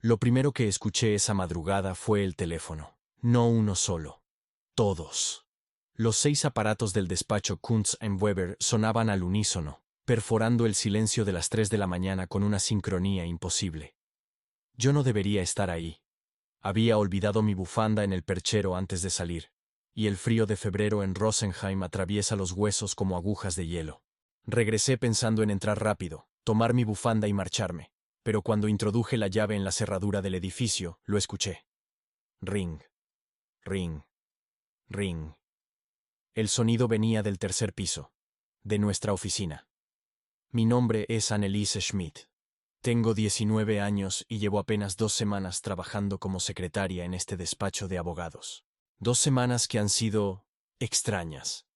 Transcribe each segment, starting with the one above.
Lo primero que escuché esa madrugada fue el teléfono. No uno solo. Todos. Los 6 aparatos del despacho Kunz & Weber sonaban al unísono, perforando el silencio de las 3 de la mañana con una sincronía imposible. Yo no debería estar ahí. Había olvidado mi bufanda en el perchero antes de salir, y el frío de febrero en Rosenheim atraviesa los huesos como agujas de hielo. Regresé pensando en entrar rápido, tomar mi bufanda y marcharme, pero cuando introduje la llave en la cerradura del edificio, lo escuché. Ring, ring, ring. El sonido venía del tercer piso, de nuestra oficina. Mi nombre es Anneliese Schmidt. Tengo 19 años y llevo apenas 2 semanas trabajando como secretaria en este despacho de abogados. 2 semanas que han sido extrañas.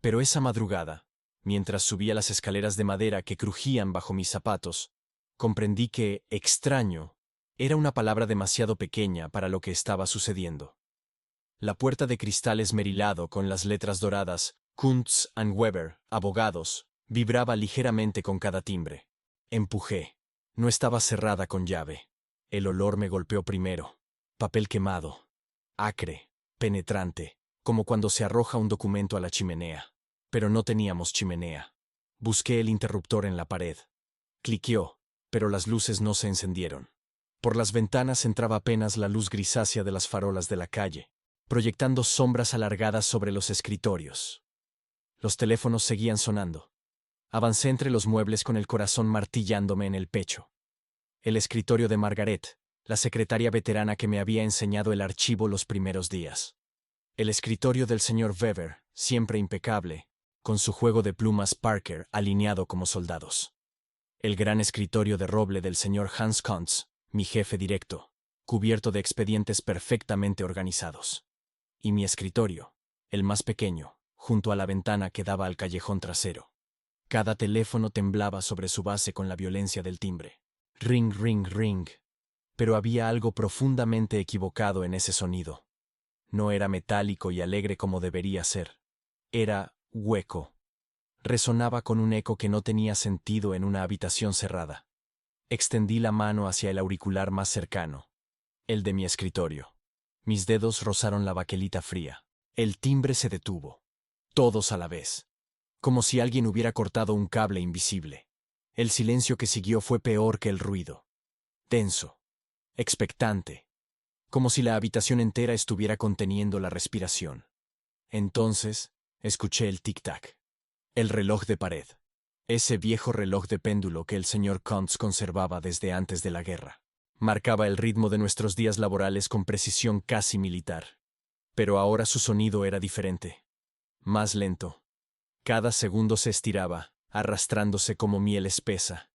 Pero esa madrugada, mientras subía las escaleras de madera que crujían bajo mis zapatos, comprendí que extraño era una palabra demasiado pequeña para lo que estaba sucediendo. La puerta de cristal esmerilado con las letras doradas Kunz & Weber, abogados, vibraba ligeramente con cada timbre. Empujé. No estaba cerrada con llave. El olor me golpeó primero. Papel quemado. Acre, penetrante, como cuando se arroja un documento a la chimenea. Pero no teníamos chimenea. Busqué el interruptor en la pared. Cliqueó, pero las luces no se encendieron. Por las ventanas entraba apenas la luz grisácea de las farolas de la calle, proyectando sombras alargadas sobre los escritorios. Los teléfonos seguían sonando. Avancé entre los muebles con el corazón martillándome en el pecho. El escritorio de Margaret, la secretaria veterana que me había enseñado el archivo los primeros días. El escritorio del señor Weber, siempre impecable, con su juego de plumas Parker alineado como soldados. El gran escritorio de roble del señor Hans Kuntz, mi jefe directo, cubierto de expedientes perfectamente organizados. Y mi escritorio, el más pequeño, junto a la ventana que daba al callejón trasero. Cada teléfono temblaba sobre su base con la violencia del timbre. Ring, ring, ring. Pero había algo profundamente equivocado en ese sonido. No era metálico y alegre como debería ser. Era hueco. Resonaba con un eco que no tenía sentido en una habitación cerrada. Extendí la mano hacia el auricular más cercano, el de mi escritorio. Mis dedos rozaron la baquelita fría. El timbre se detuvo. Todos a la vez. Como si alguien hubiera cortado un cable invisible. El silencio que siguió fue peor que el ruido. Tenso. Expectante. Como si la habitación entera estuviera conteniendo la respiración. Entonces, escuché el tic-tac. El reloj de pared. Ese viejo reloj de péndulo que el señor Kuntz conservaba desde antes de la guerra. Marcaba el ritmo de nuestros días laborales con precisión casi militar. Pero ahora su sonido era diferente. Más lento. Cada segundo se estiraba, arrastrándose como miel espesa.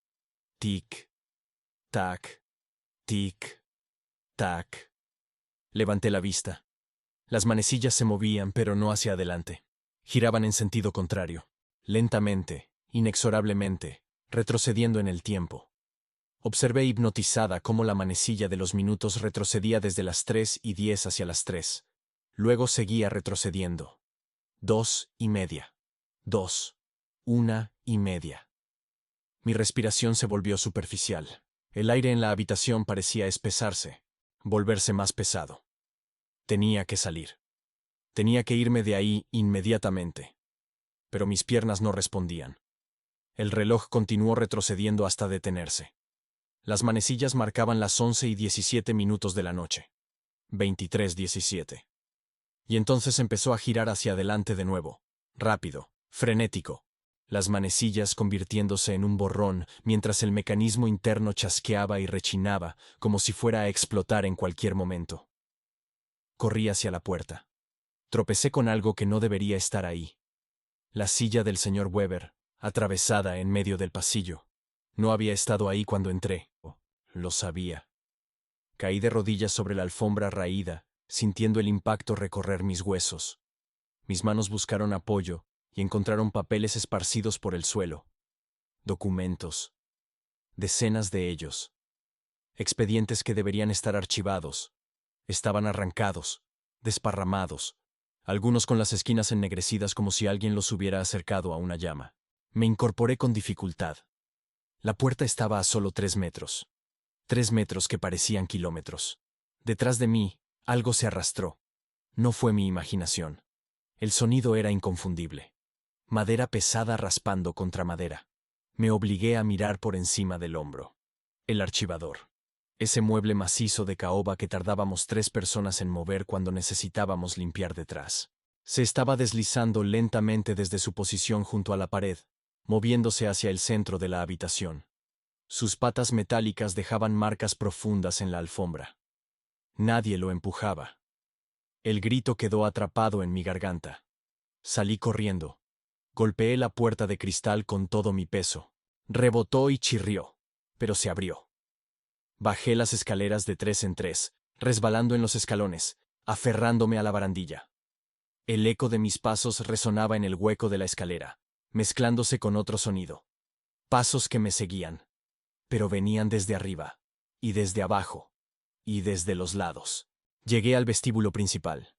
Tic, tac, tic, tac. Levanté la vista. Las manecillas se movían, pero no hacia adelante. Giraban en sentido contrario, lentamente, inexorablemente, retrocediendo en el tiempo. Observé hipnotizada cómo la manecilla de los minutos retrocedía desde las 3:10 hacia las 3. Luego seguía retrocediendo. 2:30. 2. 1:30. Mi respiración se volvió superficial. El aire en la habitación parecía espesarse, volverse más pesado. Tenía que salir. Tenía que irme de ahí inmediatamente. Pero mis piernas no respondían. El reloj continuó retrocediendo hasta detenerse. Las manecillas marcaban las 11:17 de la noche. 23:17. Y entonces empezó a girar hacia adelante de nuevo, rápido, frenético. Las manecillas convirtiéndose en un borrón mientras el mecanismo interno chasqueaba y rechinaba como si fuera a explotar en cualquier momento. Corrí hacia la puerta. Tropecé con algo que no debería estar ahí. La silla del señor Weber, atravesada en medio del pasillo. No había estado ahí cuando entré. Lo sabía. Caí de rodillas sobre la alfombra raída, sintiendo el impacto recorrer mis huesos. Mis manos buscaron apoyo y encontraron papeles esparcidos por el suelo. Documentos. Decenas de ellos. Expedientes que deberían estar archivados. Estaban arrancados, desparramados, algunos con las esquinas ennegrecidas como si alguien los hubiera acercado a una llama. Me incorporé con dificultad. La puerta estaba a solo 3 metros. 3 metros que parecían kilómetros. Detrás de mí, algo se arrastró. No fue mi imaginación. El sonido era inconfundible. Madera pesada raspando contra madera. Me obligué a mirar por encima del hombro. El archivador. Ese mueble macizo de caoba que tardábamos 3 personas en mover cuando necesitábamos limpiar detrás. Se estaba deslizando lentamente desde su posición junto a la pared, moviéndose hacia el centro de la habitación. Sus patas metálicas dejaban marcas profundas en la alfombra. Nadie lo empujaba. El grito quedó atrapado en mi garganta. Salí corriendo. Golpeé la puerta de cristal con todo mi peso. Rebotó y chirrió, pero se abrió. Bajé las escaleras de 3 en 3, resbalando en los escalones, aferrándome a la barandilla. El eco de mis pasos resonaba en el hueco de la escalera, mezclándose con otro sonido. Pasos que me seguían, pero venían desde arriba, y desde abajo, y desde los lados. Llegué al vestíbulo principal.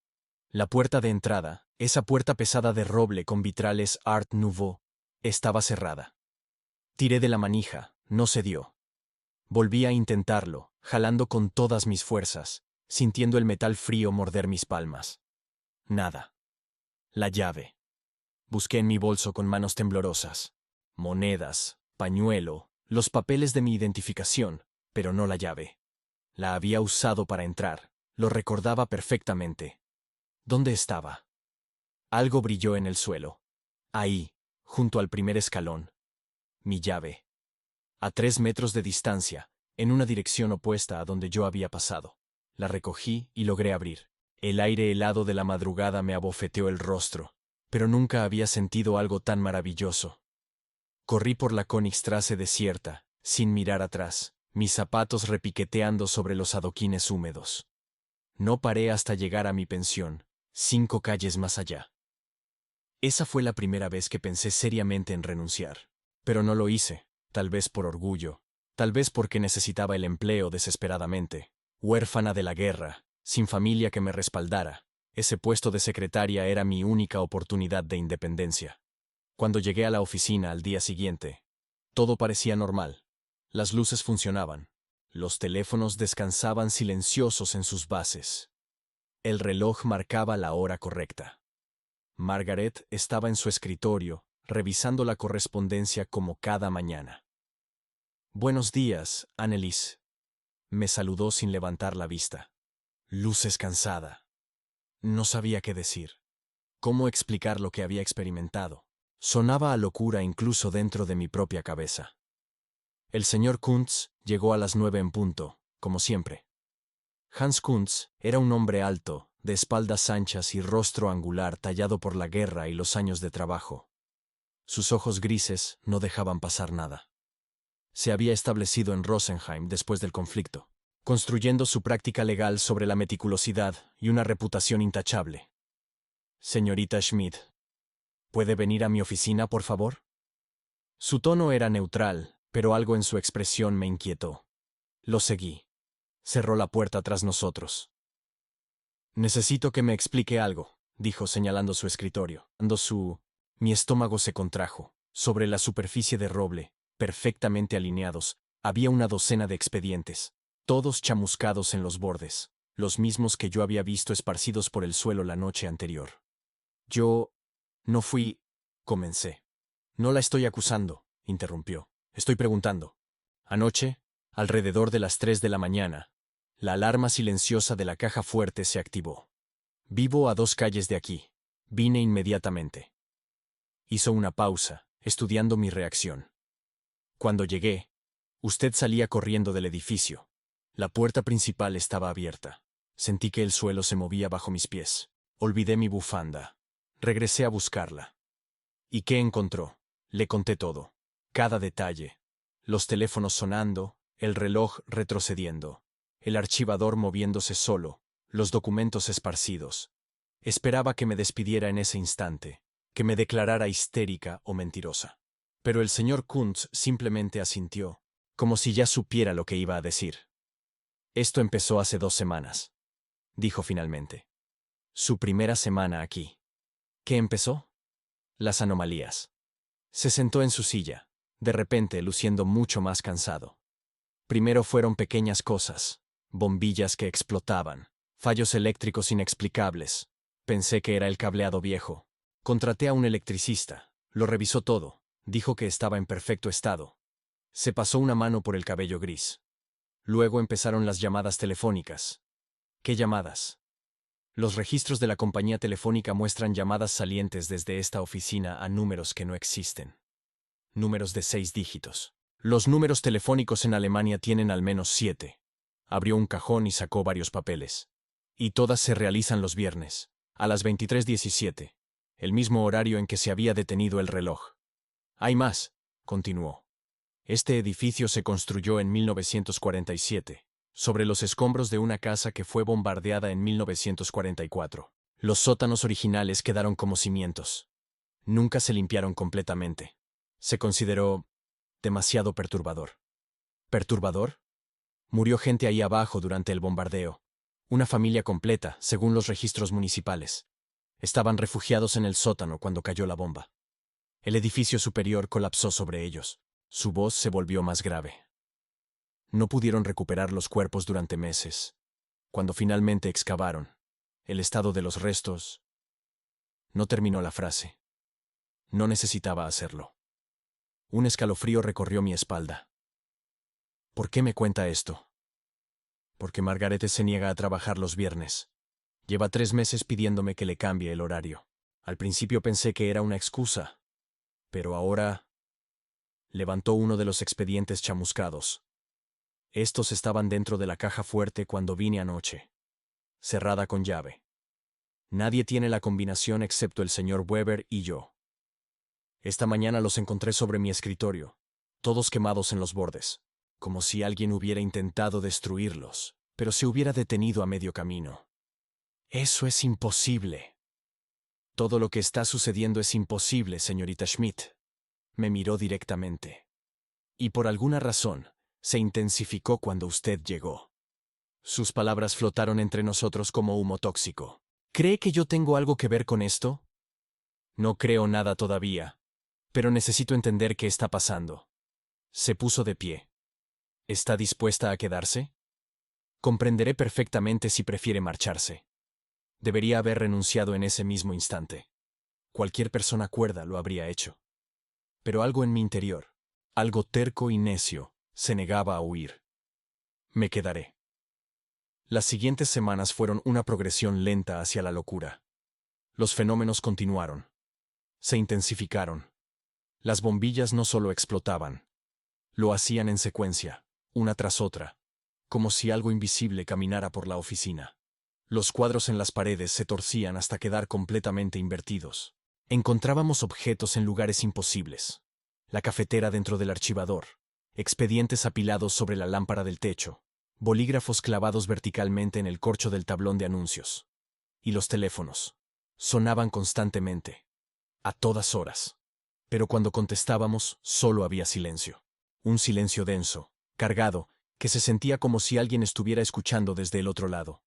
La puerta de entrada, esa puerta pesada de roble con vitrales Art Nouveau, estaba cerrada. Tiré de la manija, no cedió. Volví a intentarlo, jalando con todas mis fuerzas, sintiendo el metal frío morder mis palmas. Nada. La llave. Busqué en mi bolso con manos temblorosas. Monedas, pañuelo, los papeles de mi identificación, pero no la llave. La había usado para entrar, lo recordaba perfectamente. ¿Dónde estaba? Algo brilló en el suelo. Ahí, junto al primer escalón. Mi llave. A 3 metros de distancia, en una dirección opuesta a donde yo había pasado. La recogí y logré abrir. El aire helado de la madrugada me abofeteó el rostro, pero nunca había sentido algo tan maravilloso. Corrí por la Königstraße desierta, sin mirar atrás, mis zapatos repiqueteando sobre los adoquines húmedos. No paré hasta llegar a mi pensión, 5 calles más allá. Esa fue la primera vez que pensé seriamente en renunciar, pero no lo hice. Tal vez por orgullo, tal vez porque necesitaba el empleo desesperadamente. Huérfana de la guerra, sin familia que me respaldara, ese puesto de secretaria era mi única oportunidad de independencia. Cuando llegué a la oficina al día siguiente, todo parecía normal. Las luces funcionaban. Los teléfonos descansaban silenciosos en sus bases. El reloj marcaba la hora correcta. Margaret estaba en su escritorio, revisando la correspondencia como cada mañana. «Buenos días, Annelies», me saludó sin levantar la vista. Luces cansada. No sabía qué decir. ¿Cómo explicar lo que había experimentado? Sonaba a locura incluso dentro de mi propia cabeza. El señor Kuntz llegó a las 9 en punto, como siempre. Hans Kuntz era un hombre alto, de espaldas anchas y rostro angular tallado por la guerra y los años de trabajo. Sus ojos grises no dejaban pasar nada. Se había establecido en Rosenheim después del conflicto, construyendo su práctica legal sobre la meticulosidad y una reputación intachable. «Señorita Schmidt, ¿puede venir a mi oficina, por favor?» Su tono era neutral, pero algo en su expresión me inquietó. Lo seguí. Cerró la puerta tras nosotros. «Necesito que me explique algo», dijo señalando su escritorio. Mi estómago se contrajo. Sobre la superficie de roble, perfectamente alineados, había una docena de expedientes, todos chamuscados en los bordes, los mismos que yo había visto esparcidos por el suelo la noche anterior. «Yo no fui», comencé. «No la estoy acusando», interrumpió. «Estoy preguntando. Anoche, alrededor de las 3 de la mañana, la alarma silenciosa de la caja fuerte se activó. Vivo a 2 calles de aquí. Vine inmediatamente». Hizo una pausa, estudiando mi reacción. «Cuando llegué, usted salía corriendo del edificio. La puerta principal estaba abierta. Sentí que el suelo se movía bajo mis pies. Olvidé mi bufanda. Regresé a buscarla. ¿Y qué encontró?» Le conté todo. Cada detalle. Los teléfonos sonando, el reloj retrocediendo, el archivador moviéndose solo, los documentos esparcidos. Esperaba que me despidiera en ese instante, que me declarara histérica o mentirosa. Pero el señor Kuntz simplemente asintió, como si ya supiera lo que iba a decir. «Esto empezó hace 2 semanas», dijo finalmente. «Su primera semana aquí». «¿Qué empezó?» «Las anomalías». Se sentó en su silla, de repente luciendo mucho más cansado. Primero fueron pequeñas cosas, bombillas que explotaban, fallos eléctricos inexplicables. Pensé que era el cableado viejo. Contraté a un electricista, lo revisó todo, dijo que estaba en perfecto estado. Se pasó una mano por el cabello gris. Luego empezaron las llamadas telefónicas. ¿Qué llamadas? Los registros de la compañía telefónica muestran llamadas salientes desde esta oficina a números que no existen. Números de 6 dígitos. Los números telefónicos en Alemania tienen al menos 7. Abrió un cajón y sacó varios papeles. Y todas se realizan los viernes, a las 23:17, el mismo horario en que se había detenido el reloj. Hay más, continuó. Este edificio se construyó en 1947, sobre los escombros de una casa que fue bombardeada en 1944. Los sótanos originales quedaron como cimientos. Nunca se limpiaron completamente. Se consideró demasiado perturbador. ¿Perturbador? Murió gente ahí abajo durante el bombardeo. Una familia completa, según los registros municipales. Estaban refugiados en el sótano cuando cayó la bomba. El edificio superior colapsó sobre ellos. Su voz se volvió más grave. No pudieron recuperar los cuerpos durante meses. Cuando finalmente excavaron, el estado de los restos... No terminó la frase. No necesitaba hacerlo. Un escalofrío recorrió mi espalda. ¿Por qué me cuenta esto? Porque Margarete se niega a trabajar los viernes. Lleva 3 meses pidiéndome que le cambie el horario. Al principio pensé que era una excusa, pero ahora... Levantó uno de los expedientes chamuscados. Estos estaban dentro de la caja fuerte cuando vine anoche. Cerrada con llave. Nadie tiene la combinación excepto el señor Weber y yo. Esta mañana los encontré sobre mi escritorio, todos quemados en los bordes, como si alguien hubiera intentado destruirlos, pero se hubiera detenido a medio camino. Eso es imposible. Todo lo que está sucediendo es imposible, señorita Schmidt. Me miró directamente. Y por alguna razón, se intensificó cuando usted llegó. Sus palabras flotaron entre nosotros como humo tóxico. ¿Cree que yo tengo algo que ver con esto? No creo nada todavía, pero necesito entender qué está pasando. Se puso de pie. ¿Está dispuesta a quedarse? Comprenderé perfectamente si prefiere marcharse. Debería haber renunciado en ese mismo instante. Cualquier persona cuerda lo habría hecho. Pero algo en mi interior, algo terco y necio, se negaba a huir. Me quedaré. Las siguientes semanas fueron una progresión lenta hacia la locura. Los fenómenos continuaron. Se intensificaron. Las bombillas no solo explotaban. Lo hacían en secuencia, una tras otra, como si algo invisible caminara por la oficina. Los cuadros en las paredes se torcían hasta quedar completamente invertidos. Encontrábamos objetos en lugares imposibles. La cafetera dentro del archivador, expedientes apilados sobre la lámpara del techo, bolígrafos clavados verticalmente en el corcho del tablón de anuncios. Y los teléfonos. Sonaban constantemente. A todas horas. Pero cuando contestábamos, solo había silencio. Un silencio denso, cargado, que se sentía como si alguien estuviera escuchando desde el otro lado.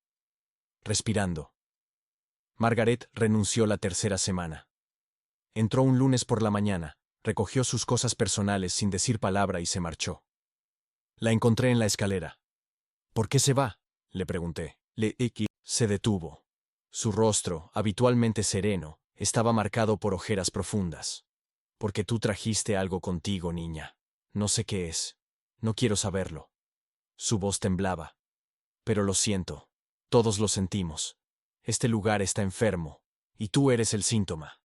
Respirando. Margaret renunció la tercera semana. Entró un lunes por la mañana, recogió sus cosas personales sin decir palabra y se marchó. La encontré en la escalera. ¿Por qué se va?, le pregunté. Se detuvo. Su rostro, habitualmente sereno, estaba marcado por ojeras profundas. Porque tú trajiste algo contigo, niña. No sé qué es. No quiero saberlo. Su voz temblaba. Pero lo siento. Todos lo sentimos. Este lugar está enfermo, y tú eres el síntoma.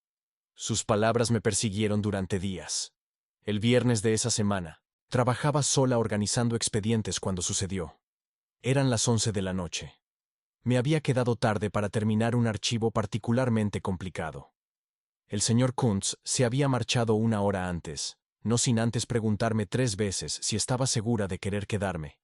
Sus palabras me persiguieron durante días. El viernes de esa semana, trabajaba sola organizando expedientes cuando sucedió. Eran las 11 de la noche. Me había quedado tarde para terminar un archivo particularmente complicado. El señor Kuntz se había marchado una hora antes, no sin antes preguntarme 3 veces si estaba segura de querer quedarme.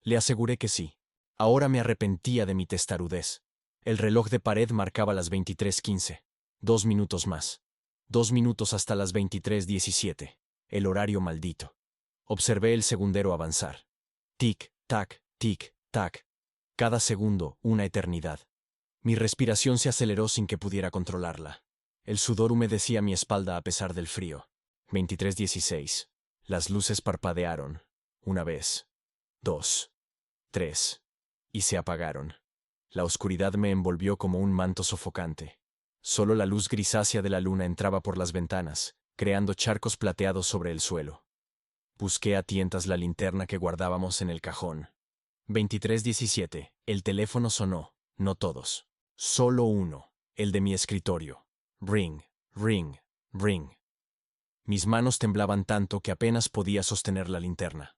Le aseguré que sí. Ahora me arrepentía de mi testarudez. El reloj de pared marcaba las 23:15. 2 minutos más. 2 minutos hasta las 23:17. El horario maldito. Observé el segundero avanzar. Tic, tac, tic, tac. Cada segundo, una eternidad. Mi respiración se aceleró sin que pudiera controlarla. El sudor humedecía mi espalda a pesar del frío. 23:16. Las luces parpadearon. Una vez. 2, 3. Y se apagaron. La oscuridad me envolvió como un manto sofocante. Solo la luz grisácea de la luna entraba por las ventanas, creando charcos plateados sobre el suelo. Busqué a tientas la linterna que guardábamos en el cajón. 23:17. El teléfono sonó, no todos. Solo uno, el de mi escritorio. Ring, ring, ring. Mis manos temblaban tanto que apenas podía sostener la linterna.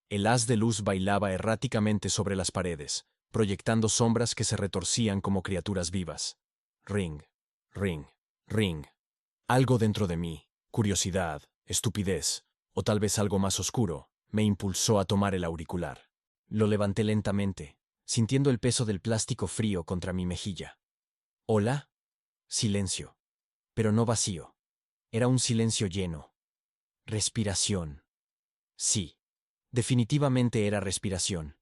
El haz de luz bailaba erráticamente sobre las paredes, proyectando sombras que se retorcían como criaturas vivas. Ring, ring, ring. Algo dentro de mí, curiosidad, estupidez, o tal vez algo más oscuro, me impulsó a tomar el auricular. Lo levanté lentamente, sintiendo el peso del plástico frío contra mi mejilla. ¿Hola? Silencio. Pero no vacío. Era un silencio lleno. Respiración. Sí. Definitivamente era respiración.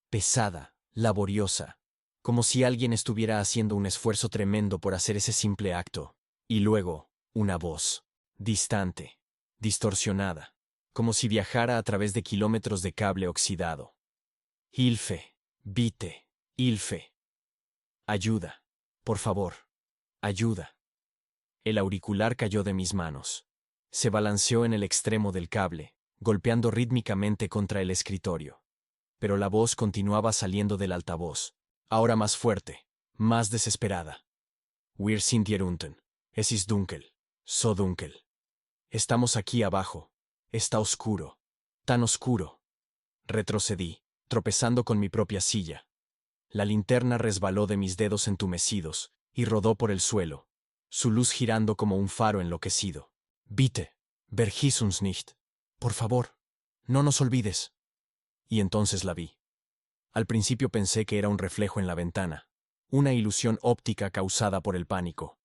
Pesada, laboriosa, como si alguien estuviera haciendo un esfuerzo tremendo por hacer ese simple acto. Y luego, una voz, distante, distorsionada, como si viajara a través de kilómetros de cable oxidado. Hilfe, vite, Hilfe. Ayuda, por favor, ayuda. El auricular cayó de mis manos. Se balanceó en el extremo del cable, golpeando rítmicamente contra el escritorio. Pero la voz continuaba saliendo del altavoz, ahora más fuerte, más desesperada. Wir sind hier unten. Es ist dunkel. So dunkel. Estamos aquí abajo. Está oscuro. Tan oscuro. Retrocedí, tropezando con mi propia silla. La linterna resbaló de mis dedos entumecidos y rodó por el suelo, su luz girando como un faro enloquecido. Bitte, vergiss uns nicht. Por favor, no nos olvides. Y entonces la vi. Al principio pensé que era un reflejo en la ventana, una ilusión óptica causada por el pánico.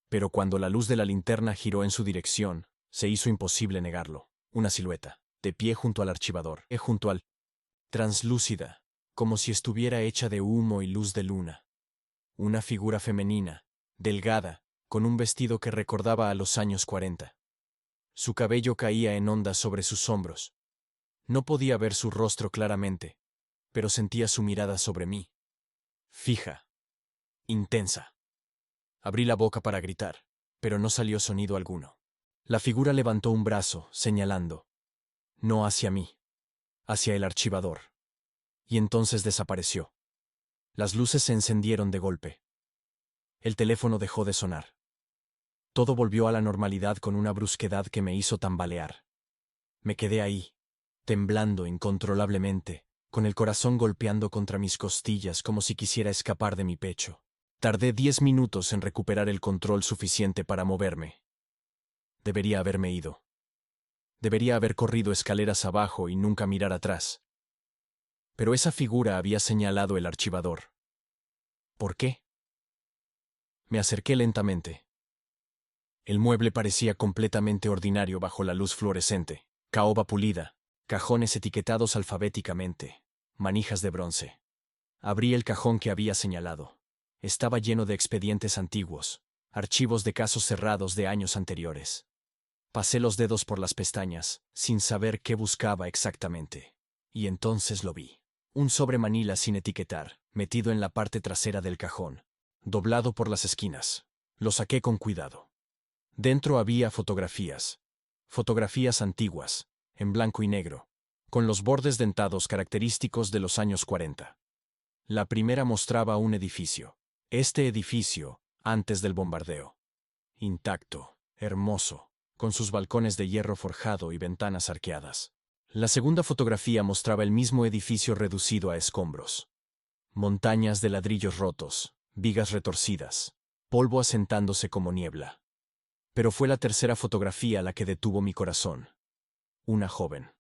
Pero cuando la luz de la linterna giró en su dirección, se hizo imposible negarlo. Una silueta, de pie junto al archivador, junto al... translúcida, como si estuviera hecha de humo y luz de luna. Una figura femenina, delgada, con un vestido que recordaba a los años 40. Su cabello caía en ondas sobre sus hombros. No podía ver su rostro claramente, pero sentía su mirada sobre mí. Fija. Intensa. Abrí la boca para gritar, pero no salió sonido alguno. La figura levantó un brazo, señalando. No hacia mí, hacia el archivador. Y entonces desapareció. Las luces se encendieron de golpe. El teléfono dejó de sonar. Todo volvió a la normalidad con una brusquedad que me hizo tambalear. Me quedé ahí, temblando incontrolablemente, con el corazón golpeando contra mis costillas como si quisiera escapar de mi pecho. Tardé 10 minutos en recuperar el control suficiente para moverme. Debería haberme ido. Debería haber corrido escaleras abajo y nunca mirar atrás. Pero esa figura había señalado el archivador. ¿Por qué? Me acerqué lentamente. El mueble parecía completamente ordinario bajo la luz fluorescente, caoba pulida, cajones etiquetados alfabéticamente, manijas de bronce. Abrí el cajón que había señalado. Estaba lleno de expedientes antiguos, archivos de casos cerrados de años anteriores. Pasé los dedos por las pestañas, sin saber qué buscaba exactamente. Y entonces lo vi. Un sobre manila sin etiquetar, metido en la parte trasera del cajón, doblado por las esquinas. Lo saqué con cuidado. Dentro había fotografías. Fotografías antiguas, en blanco y negro, con los bordes dentados característicos de los años 40. La primera mostraba un edificio. Este edificio, antes del bombardeo. Intacto, hermoso, con sus balcones de hierro forjado y ventanas arqueadas. La segunda fotografía mostraba el mismo edificio reducido a escombros. Montañas de ladrillos rotos, vigas retorcidas, polvo asentándose como niebla. Pero fue la tercera fotografía la que detuvo mi corazón. Una joven.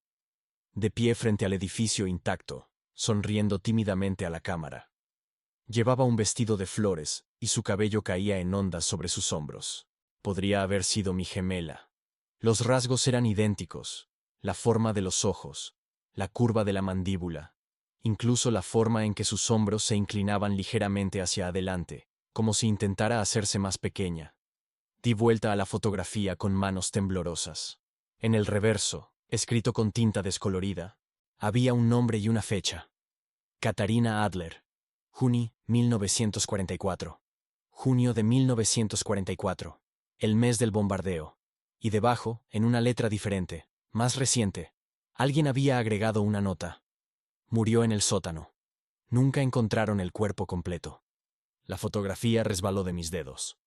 De pie frente al edificio intacto, sonriendo tímidamente a la cámara. Llevaba un vestido de flores, y su cabello caía en ondas sobre sus hombros. Podría haber sido mi gemela. Los rasgos eran idénticos, la forma de los ojos, la curva de la mandíbula, incluso la forma en que sus hombros se inclinaban ligeramente hacia adelante, como si intentara hacerse más pequeña. Di vuelta a la fotografía con manos temblorosas. En el reverso, escrito con tinta descolorida, Había un nombre y una fecha. Katharina Adler. Junio 1944. Junio de 1944. El mes del bombardeo. Y debajo, en una letra diferente, más reciente, alguien había agregado una nota. Murió en el sótano. Nunca encontraron el cuerpo completo. La fotografía resbaló de mis dedos.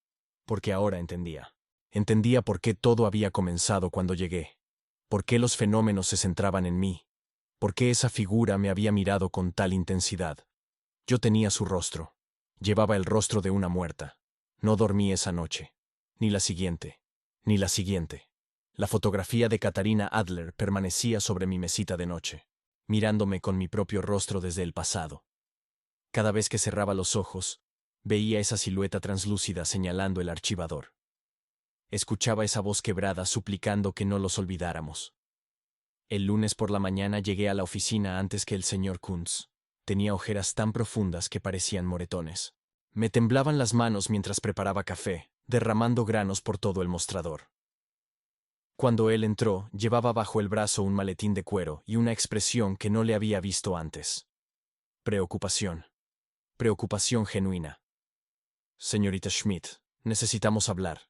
Porque ahora entendía. Entendía por qué todo había comenzado cuando llegué. Por qué los fenómenos se centraban en mí. Por qué esa figura me había mirado con tal intensidad. Yo tenía su rostro. Llevaba el rostro de una muerta. No dormí esa noche. Ni la siguiente. Ni la siguiente. La fotografía de Katharina Adler permanecía sobre mi mesita de noche, mirándome con mi propio rostro desde el pasado. Cada vez que cerraba los ojos, veía esa silueta translúcida señalando el archivador. Escuchaba esa voz quebrada suplicando que no los olvidáramos. El lunes por la mañana llegué a la oficina antes que el señor Kuntz. Tenía ojeras tan profundas que parecían moretones. Me temblaban las manos mientras preparaba café, derramando granos por todo el mostrador. Cuando él entró, llevaba bajo el brazo un maletín de cuero y una expresión que no le había visto antes. Preocupación. Preocupación genuina. Señorita Schmidt, necesitamos hablar.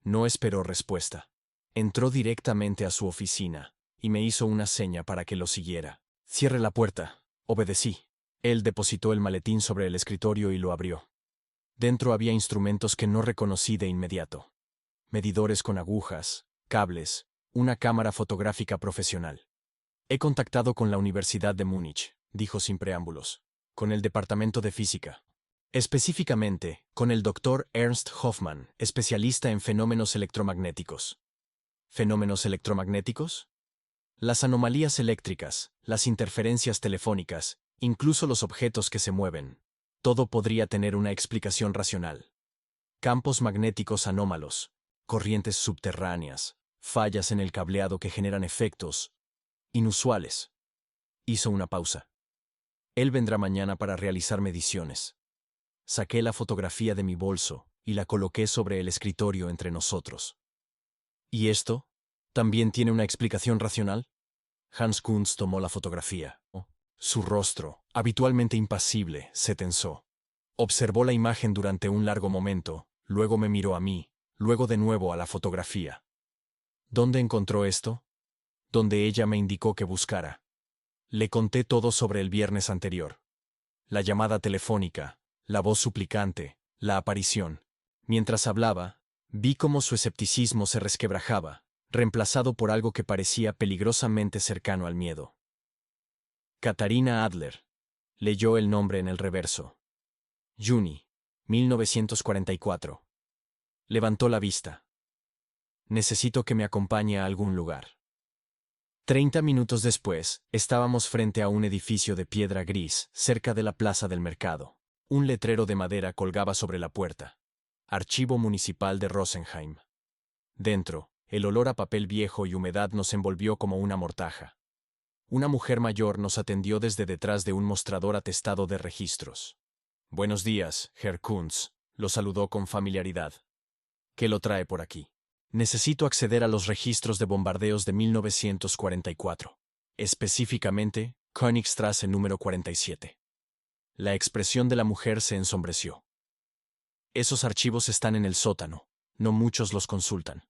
No esperó respuesta. Entró directamente a su oficina y me hizo una seña para que lo siguiera. Cierre la puerta. Obedecí. Él depositó el maletín sobre el escritorio y lo abrió. Dentro había instrumentos que no reconocí de inmediato. Medidores con agujas, cables, una cámara fotográfica profesional. He contactado con la Universidad de Múnich, dijo sin preámbulos, con el Departamento de Física. Específicamente, con el Dr. Ernst Hoffmann, especialista en fenómenos electromagnéticos. ¿Fenómenos electromagnéticos? Las anomalías eléctricas, las interferencias telefónicas, incluso los objetos que se mueven. Todo podría tener una explicación racional. Campos magnéticos anómalos, corrientes subterráneas, fallas en el cableado que generan efectos inusuales. Hizo una pausa. Él vendrá mañana para realizar mediciones. Saqué la fotografía de mi bolso y la coloqué sobre el escritorio entre nosotros. ¿Y esto? ¿También tiene una explicación racional? Hans Kuntz tomó la fotografía. Su rostro, habitualmente impasible, se tensó. Observó la imagen durante un largo momento, luego me miró a mí, luego de nuevo a la fotografía. ¿Dónde encontró esto? Donde ella me indicó que buscara. Le conté todo sobre el viernes anterior. La llamada telefónica, la voz suplicante, la aparición. Mientras hablaba, vi cómo su escepticismo se resquebrajaba, reemplazado por algo que parecía peligrosamente cercano al miedo. Katharina Adler. Leyó el nombre en el reverso. Junio 1944. Levantó la vista. Necesito que me acompañe a algún lugar. 30 minutos después, estábamos frente a un edificio de piedra gris, cerca de la plaza del mercado. Un letrero de madera colgaba sobre la puerta. Archivo Municipal de Rosenheim. Dentro, el olor a papel viejo y humedad nos envolvió como una mortaja. Una mujer mayor nos atendió desde detrás de un mostrador atestado de registros. Buenos días, Herr Kuntz, lo saludó con familiaridad. ¿Qué lo trae por aquí? Necesito acceder a los registros de bombardeos de 1944. Específicamente, Königstrasse número 47. La expresión de la mujer se ensombreció. Esos archivos están en el sótano. No muchos los consultan.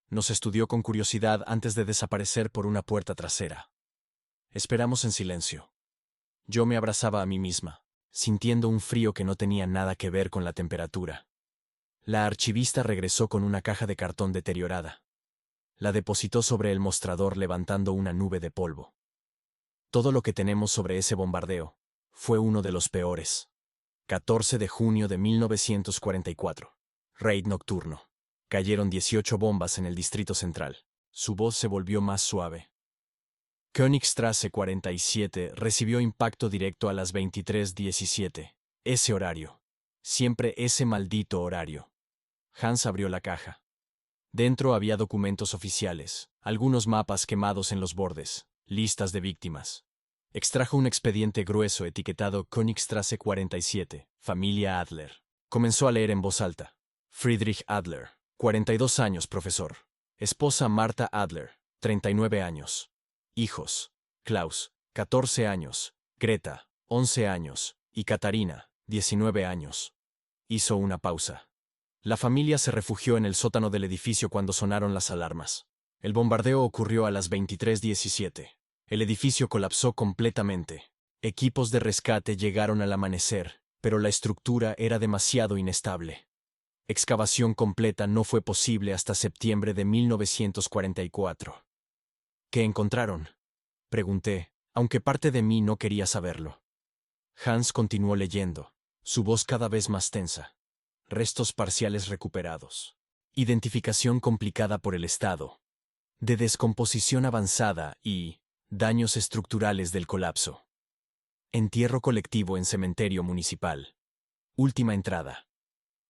Nos estudió con curiosidad antes de desaparecer por una puerta trasera. Esperamos en silencio. Yo me abrazaba a mí misma, sintiendo un frío que no tenía nada que ver con la temperatura. La archivista regresó con una caja de cartón deteriorada. La depositó sobre el mostrador levantando una nube de polvo. Todo lo que tenemos sobre ese bombardeo fue uno de los peores. 14 de junio de 1944. Raid nocturno. Cayeron 18 bombas en el Distrito Central. Su voz se volvió más suave. Königstrasse 47 recibió impacto directo a las 23:17. Ese horario. Siempre ese maldito horario. Hans abrió la caja. Dentro había documentos oficiales, algunos mapas quemados en los bordes, listas de víctimas. Extrajo un expediente grueso etiquetado Königstrasse 47, familia Adler. Comenzó a leer en voz alta. Friedrich Adler, 42 años, profesor. Esposa Martha Adler, 39 años. Hijos: Klaus, 14 años, Greta, 11 años, y Katarina, 19 años. Hizo una pausa. La familia se refugió en el sótano del edificio cuando sonaron las alarmas. El bombardeo ocurrió a las 23:17. El edificio colapsó completamente. Equipos de rescate llegaron al amanecer, pero la estructura era demasiado inestable. Excavación completa no fue posible hasta septiembre de 1944. ¿Qué encontraron?, pregunté, aunque parte de mí no quería saberlo. Hans continuó leyendo, su voz cada vez más tensa. Restos parciales recuperados. Identificación complicada por el estado de descomposición avanzada y daños estructurales del colapso. Entierro colectivo en cementerio municipal. Última entrada.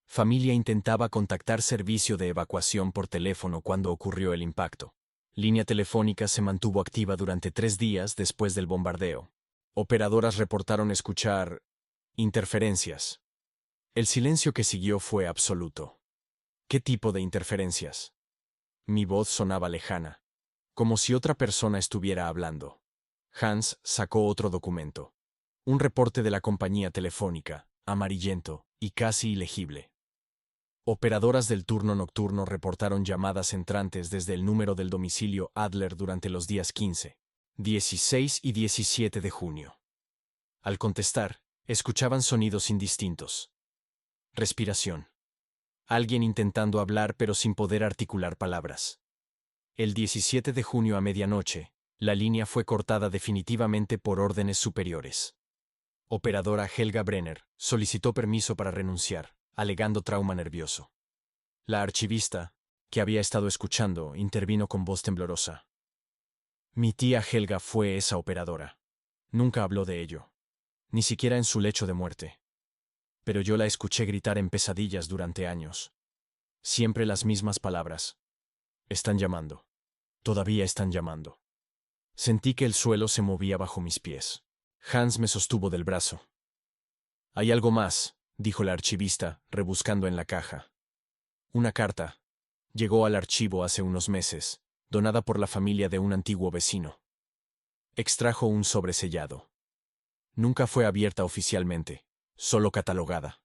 Familia intentaba contactar servicio de evacuación por teléfono cuando ocurrió el impacto. Línea telefónica se mantuvo activa durante 3 días después del bombardeo. Operadoras reportaron escuchar interferencias. El silencio que siguió fue absoluto. ¿Qué tipo de interferencias? Mi voz sonaba lejana, como si otra persona estuviera hablando. Hans sacó otro documento. Un reporte de la compañía telefónica, amarillento y casi ilegible. Operadoras del turno nocturno reportaron llamadas entrantes desde el número del domicilio Adler durante los días 15, 16 y 17 de junio. Al contestar, escuchaban sonidos indistintos. Respiración. Alguien intentando hablar pero sin poder articular palabras. El 17 de junio a medianoche, la línea fue cortada definitivamente por órdenes superiores. Operadora Helga Brenner solicitó permiso para renunciar, alegando trauma nervioso. La archivista, que había estado escuchando, intervino con voz temblorosa. Mi tía Helga fue esa operadora. Nunca habló de ello, ni siquiera en su lecho de muerte. Pero yo la escuché gritar en pesadillas durante años. Siempre las mismas palabras. Están llamando. Todavía están llamando. Sentí que el suelo se movía bajo mis pies. Hans me sostuvo del brazo. Hay algo más, dijo la archivista, rebuscando en la caja. Una carta. Llegó al archivo hace unos meses, donada por la familia de un antiguo vecino. Extrajo un sobresellado. Nunca fue abierta oficialmente, solo catalogada.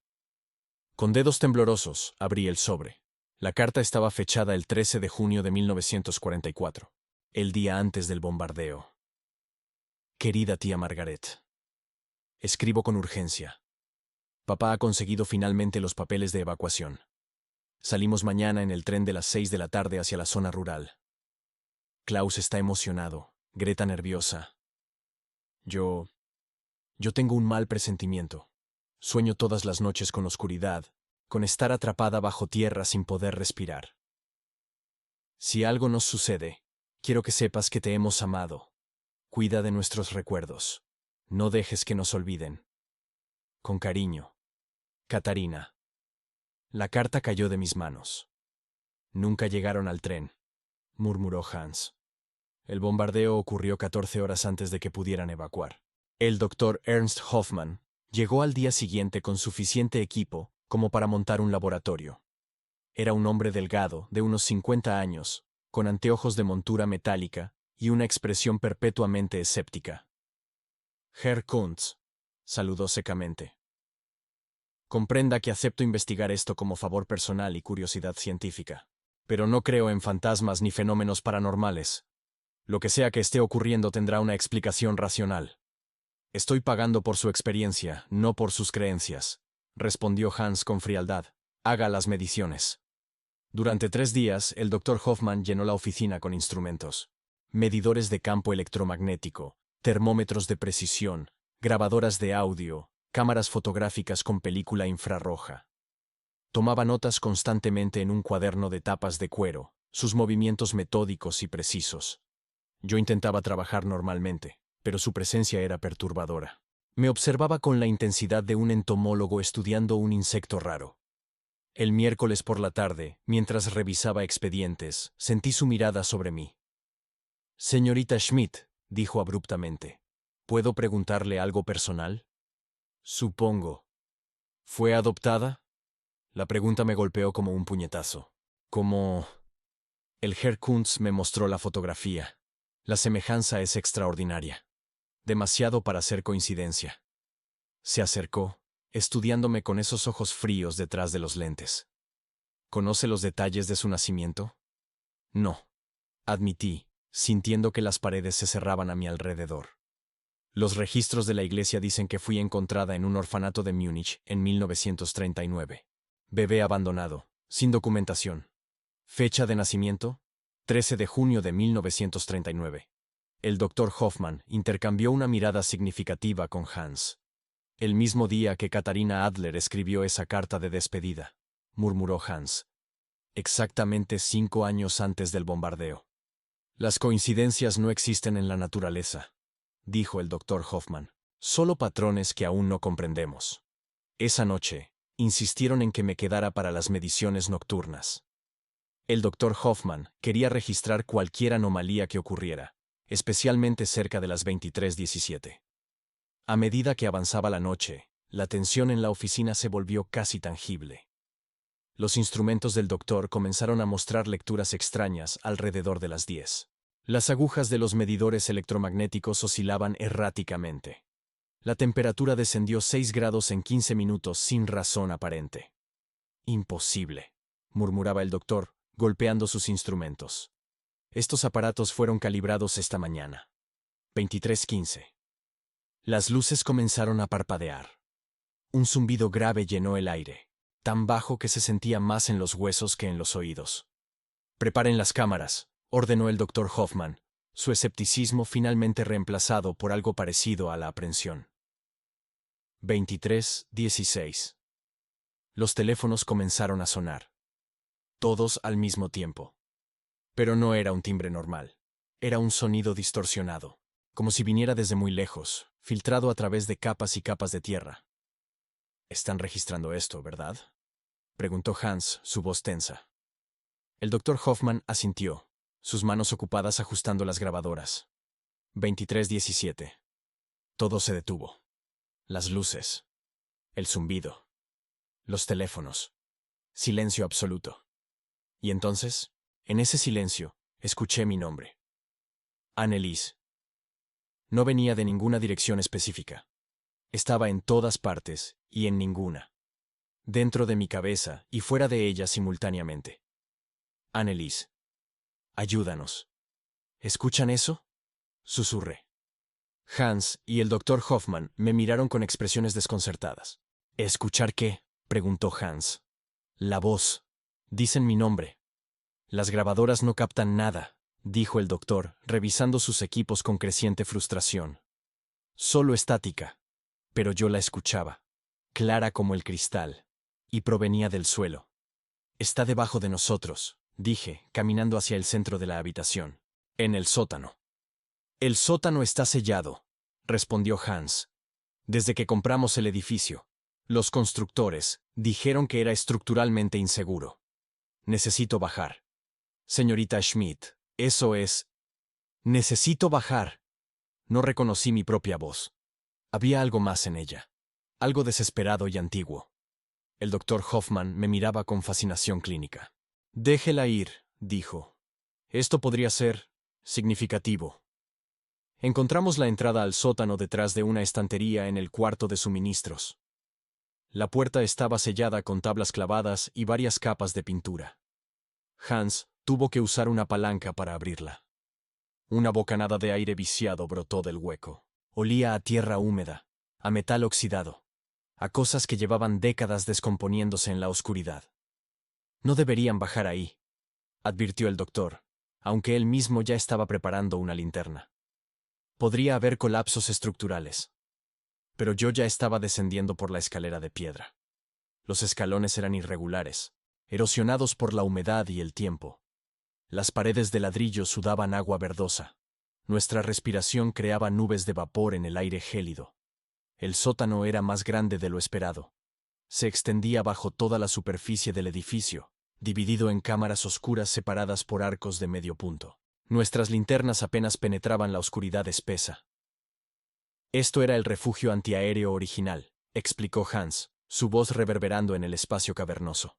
Con dedos temblorosos, abrí el sobre. La carta estaba fechada el 13 de junio de 1944, el día antes del bombardeo. Querida tía Margaret. Escribo con urgencia. Papá ha conseguido finalmente los papeles de evacuación. Salimos mañana en el tren de las 6 de la tarde hacia la zona rural. Klaus está emocionado, Greta nerviosa. Yo tengo un mal presentimiento. Sueño todas las noches con oscuridad, con estar atrapada bajo tierra sin poder respirar. Si algo nos sucede, quiero que sepas que te hemos amado. Cuida de nuestros recuerdos. No dejes que nos olviden. Con cariño. Katarina. La carta cayó de mis manos. Nunca llegaron al tren, murmuró Hans. El bombardeo ocurrió 14 horas antes de que pudieran evacuar. El doctor Ernst Hoffmann llegó al día siguiente con suficiente equipo como para montar un laboratorio. Era un hombre delgado, de unos 50 años, con anteojos de montura metálica y una expresión perpetuamente escéptica. Herr Kuntz, saludó secamente. Comprenda que acepto investigar esto como favor personal y curiosidad científica, pero no creo en fantasmas ni fenómenos paranormales. Lo que sea que esté ocurriendo tendrá una explicación racional. Estoy pagando por su experiencia, no por sus creencias, respondió Hans con frialdad. Haga las mediciones. Durante 3 días, el Dr. Hoffmann llenó la oficina con instrumentos. Medidores de campo electromagnético, termómetros de precisión, grabadoras de audio, cámaras fotográficas con película infrarroja. Tomaba notas constantemente en un cuaderno de tapas de cuero, sus movimientos metódicos y precisos. Yo intentaba trabajar normalmente, pero su presencia era perturbadora. Me observaba con la intensidad de un entomólogo estudiando un insecto raro. El miércoles por la tarde, mientras revisaba expedientes, sentí su mirada sobre mí. Señorita Schmidt, dijo abruptamente, ¿puedo preguntarle algo personal? Supongo. ¿Fue adoptada? La pregunta me golpeó como un puñetazo. Como... El Herr Kuntz me mostró la fotografía. La semejanza es extraordinaria. Demasiado para ser coincidencia. Se acercó, estudiándome con esos ojos fríos detrás de los lentes. ¿Conoce los detalles de su nacimiento? No, admití, sintiendo que las paredes se cerraban a mi alrededor. Los registros de la iglesia dicen que fui encontrada en un orfanato de Múnich en 1939. Bebé abandonado, sin documentación. Fecha de nacimiento: 13 de junio de 1939. El doctor Hoffman intercambió una mirada significativa con Hans. El mismo día que Katharina Adler escribió esa carta de despedida, murmuró Hans. Exactamente 5 años antes del bombardeo. Las coincidencias no existen en la naturaleza, dijo el doctor Hoffman. Solo patrones que aún no comprendemos. Esa noche, insistieron en que me quedara para las mediciones nocturnas. El doctor Hoffman quería registrar cualquier anomalía que ocurriera, especialmente cerca de las 23:17. A medida que avanzaba la noche, la tensión en la oficina se volvió casi tangible. Los instrumentos del doctor comenzaron a mostrar lecturas extrañas alrededor de las 10. Las agujas de los medidores electromagnéticos oscilaban erráticamente. La temperatura descendió 6 grados en 15 minutos sin razón aparente. Imposible, murmuraba el doctor, golpeando sus instrumentos. Estos aparatos fueron calibrados esta mañana. 23:15. Las luces comenzaron a parpadear. Un zumbido grave llenó el aire, tan bajo que se sentía más en los huesos que en los oídos. Preparen las cámaras, ordenó el doctor Hoffman, su escepticismo finalmente reemplazado por algo parecido a la aprensión. 23:16. Los teléfonos comenzaron a sonar. Todos al mismo tiempo. Pero no era un timbre normal. Era un sonido distorsionado, como si viniera desde muy lejos, filtrado a través de capas y capas de tierra. «Están registrando esto, ¿verdad?», preguntó Hans, su voz tensa. El doctor Hoffman asintió, sus manos ocupadas ajustando las grabadoras. 23:17. Todo se detuvo. Las luces. El zumbido. Los teléfonos. Silencio absoluto. Y entonces, en ese silencio, escuché mi nombre. Annelies. No venía de ninguna dirección específica. Estaba en todas partes y en ninguna. Dentro de mi cabeza y fuera de ella simultáneamente. Annelies. Ayúdanos. ¿Escuchan eso?, susurré. Hans y el doctor Hoffman me miraron con expresiones desconcertadas. ¿Escuchar qué?, preguntó Hans. La voz. Dicen mi nombre. Las grabadoras no captan nada, dijo el doctor, revisando sus equipos con creciente frustración. Solo estática. Pero yo la escuchaba, clara como el cristal, y provenía del suelo. Está debajo de nosotros, dije, caminando hacia el centro de la habitación. En el sótano. El sótano está sellado, respondió Hans. Desde que compramos el edificio, los constructores dijeron que era estructuralmente inseguro. Necesito bajar. Señorita Schmidt, eso es... Necesito bajar. No reconocí mi propia voz. Había algo más en ella. Algo desesperado y antiguo. El doctor Hoffman me miraba con fascinación clínica. Déjela ir, dijo. Esto podría ser significativo. Encontramos la entrada al sótano detrás de una estantería en el cuarto de suministros. La puerta estaba sellada con tablas clavadas y varias capas de pintura. Hans tuvo que usar una palanca para abrirla. Una bocanada de aire viciado brotó del hueco. Olía a tierra húmeda, a metal oxidado, a cosas que llevaban décadas descomponiéndose en la oscuridad. No deberían bajar ahí, advirtió el doctor, aunque él mismo ya estaba preparando una linterna. Podría haber colapsos estructurales. Pero yo ya estaba descendiendo por la escalera de piedra. Los escalones eran irregulares, erosionados por la humedad y el tiempo. Las paredes de ladrillo sudaban agua verdosa. Nuestra respiración creaba nubes de vapor en el aire gélido. El sótano era más grande de lo esperado. Se extendía bajo toda la superficie del edificio, dividido en cámaras oscuras separadas por arcos de medio punto. Nuestras linternas apenas penetraban la oscuridad espesa. Esto era el refugio antiaéreo original, explicó Hans, su voz reverberando en el espacio cavernoso.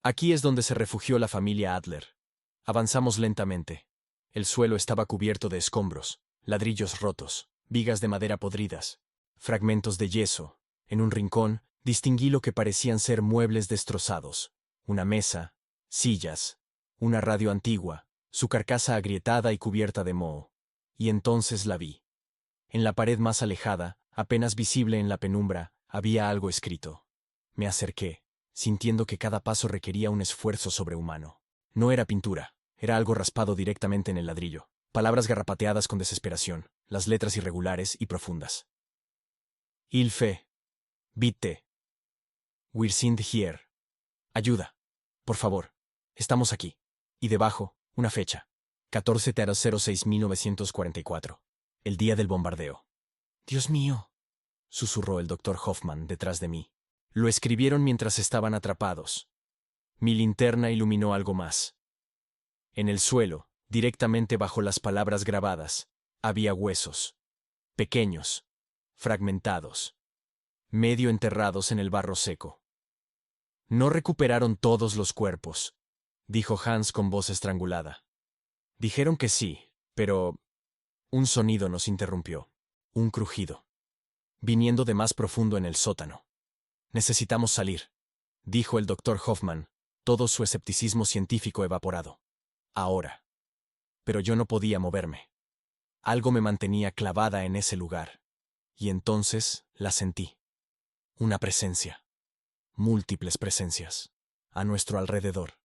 Aquí es donde se refugió la familia Adler. Avanzamos lentamente. El suelo estaba cubierto de escombros, ladrillos rotos, vigas de madera podridas, fragmentos de yeso. En un rincón, distinguí lo que parecían ser muebles destrozados, una mesa, sillas, una radio antigua, su carcasa agrietada y cubierta de moho. Y entonces la vi. En la pared más alejada, apenas visible en la penumbra, había algo escrito. Me acerqué, sintiendo que cada paso requería un esfuerzo sobrehumano. No era pintura, era algo raspado directamente en el ladrillo. Palabras garrapateadas con desesperación, las letras irregulares y profundas. Ilfe. Bitte. Wir sind hier. Ayuda. Por favor. Estamos aquí. Y debajo, una fecha. 14/06/1944. El día del bombardeo. Dios mío, susurró el doctor Hoffman detrás de mí. Lo escribieron mientras estaban atrapados. Mi linterna iluminó algo más. En el suelo, directamente bajo las palabras grabadas, había huesos. Pequeños, fragmentados, medio enterrados en el barro seco. No recuperaron todos los cuerpos, dijo Hans con voz estrangulada. Dijeron que sí, pero... Un sonido nos interrumpió. Un crujido. Viniendo de más profundo en el sótano. Necesitamos salir, dijo el doctor Hoffman, todo su escepticismo científico evaporado. Ahora. Pero yo no podía moverme. Algo me mantenía clavada en ese lugar. Y entonces la sentí. Una presencia. Múltiples presencias. A nuestro alrededor.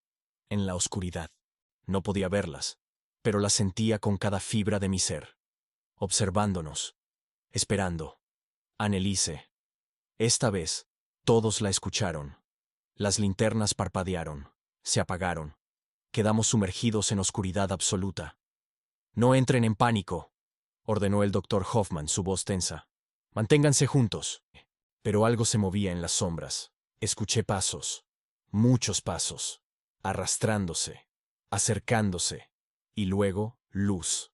En la oscuridad. No podía verlas, pero las sentía con cada fibra de mi ser. Observándonos. Esperando. Anneliese. Esta vez, todos la escucharon. Las linternas parpadearon. Se apagaron. Quedamos sumergidos en oscuridad absoluta. No entren en pánico, ordenó el doctor Hoffman, su voz tensa. Manténganse juntos. Pero algo se movía en las sombras. Escuché pasos. Muchos pasos. Arrastrándose. Acercándose. Y luego, luz.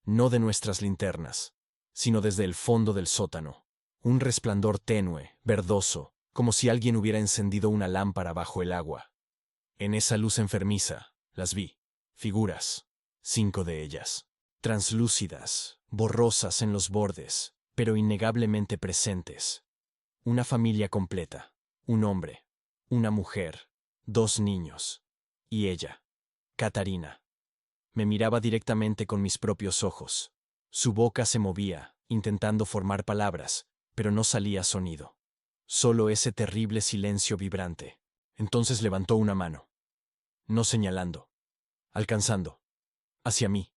No de nuestras linternas, sino desde el fondo del sótano. Un resplandor tenue, verdoso, como si alguien hubiera encendido una lámpara bajo el agua. En esa luz enfermiza, las vi. Figuras. 5 de ellas. Translúcidas, borrosas en los bordes, pero innegablemente presentes. Una familia completa. Un hombre. Una mujer. 2 niños. Y ella. Katarina. Me miraba directamente con mis propios ojos. Su boca se movía, intentando formar palabras, pero no salía sonido. Solo ese terrible silencio vibrante. Entonces levantó una mano. No señalando. Alcanzando. Hacia mí.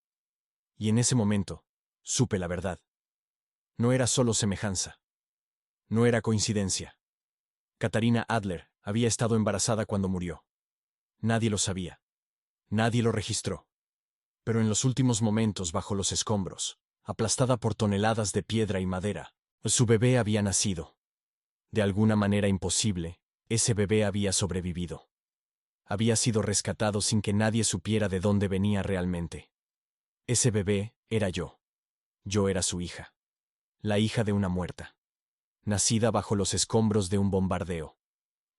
Y en ese momento, supe la verdad. No era solo semejanza. No era coincidencia. Katarina Adler había estado embarazada cuando murió. Nadie lo sabía. Nadie lo registró. Pero en los últimos momentos, bajo los escombros, aplastada por toneladas de piedra y madera, su bebé había nacido. De alguna manera imposible, ese bebé había sobrevivido. Había sido rescatado sin que nadie supiera de dónde venía realmente. Ese bebé era yo. Yo era su hija. La hija de una muerta. Nacida bajo los escombros de un bombardeo.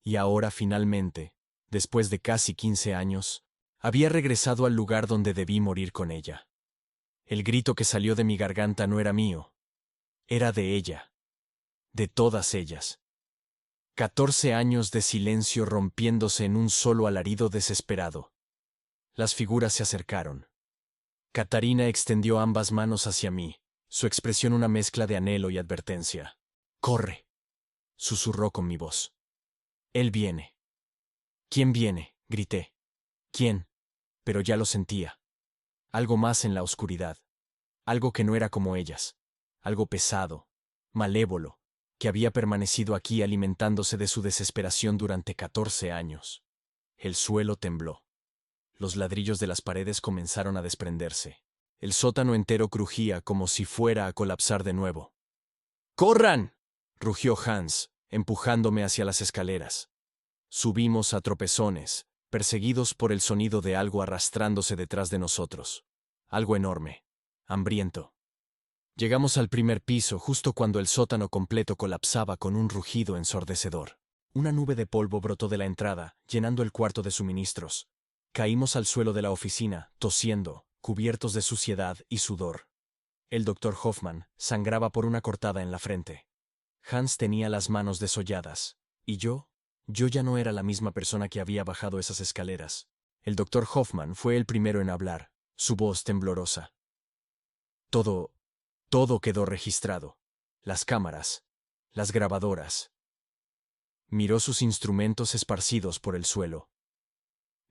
Y ahora, finalmente, después de casi 15 años, había regresado al lugar donde debí morir con ella. El grito que salió de mi garganta no era mío. Era de ella. De todas ellas. 14 años de silencio rompiéndose en un solo alarido desesperado. Las figuras se acercaron. Katarina extendió ambas manos hacia mí, su expresión una mezcla de anhelo y advertencia. «¡Corre!», susurró con mi voz. «Él viene». «¿Quién viene?», grité. «¿Quién?». Pero ya lo sentía. Algo más en la oscuridad. Algo que no era como ellas. Algo pesado, malévolo, que había permanecido aquí alimentándose de su desesperación durante 14 años. El suelo tembló. Los ladrillos de las paredes comenzaron a desprenderse. El sótano entero crujía como si fuera a colapsar de nuevo. «¡Corran!», rugió Hans, empujándome hacia las escaleras. Subimos a tropezones, perseguidos por el sonido de algo arrastrándose detrás de nosotros. Algo enorme, hambriento. Llegamos al primer piso justo cuando el sótano completo colapsaba con un rugido ensordecedor. Una nube de polvo brotó de la entrada, llenando el cuarto de suministros. Caímos al suelo de la oficina, tosiendo, cubiertos de suciedad y sudor. El doctor Hoffman sangraba por una cortada en la frente. Hans tenía las manos desolladas. ¿Y yo? Yo ya no era la misma persona que había bajado esas escaleras. El doctor Hoffman fue el primero en hablar, su voz temblorosa. Todo quedó registrado. Las cámaras, las grabadoras. Miró sus instrumentos esparcidos por el suelo.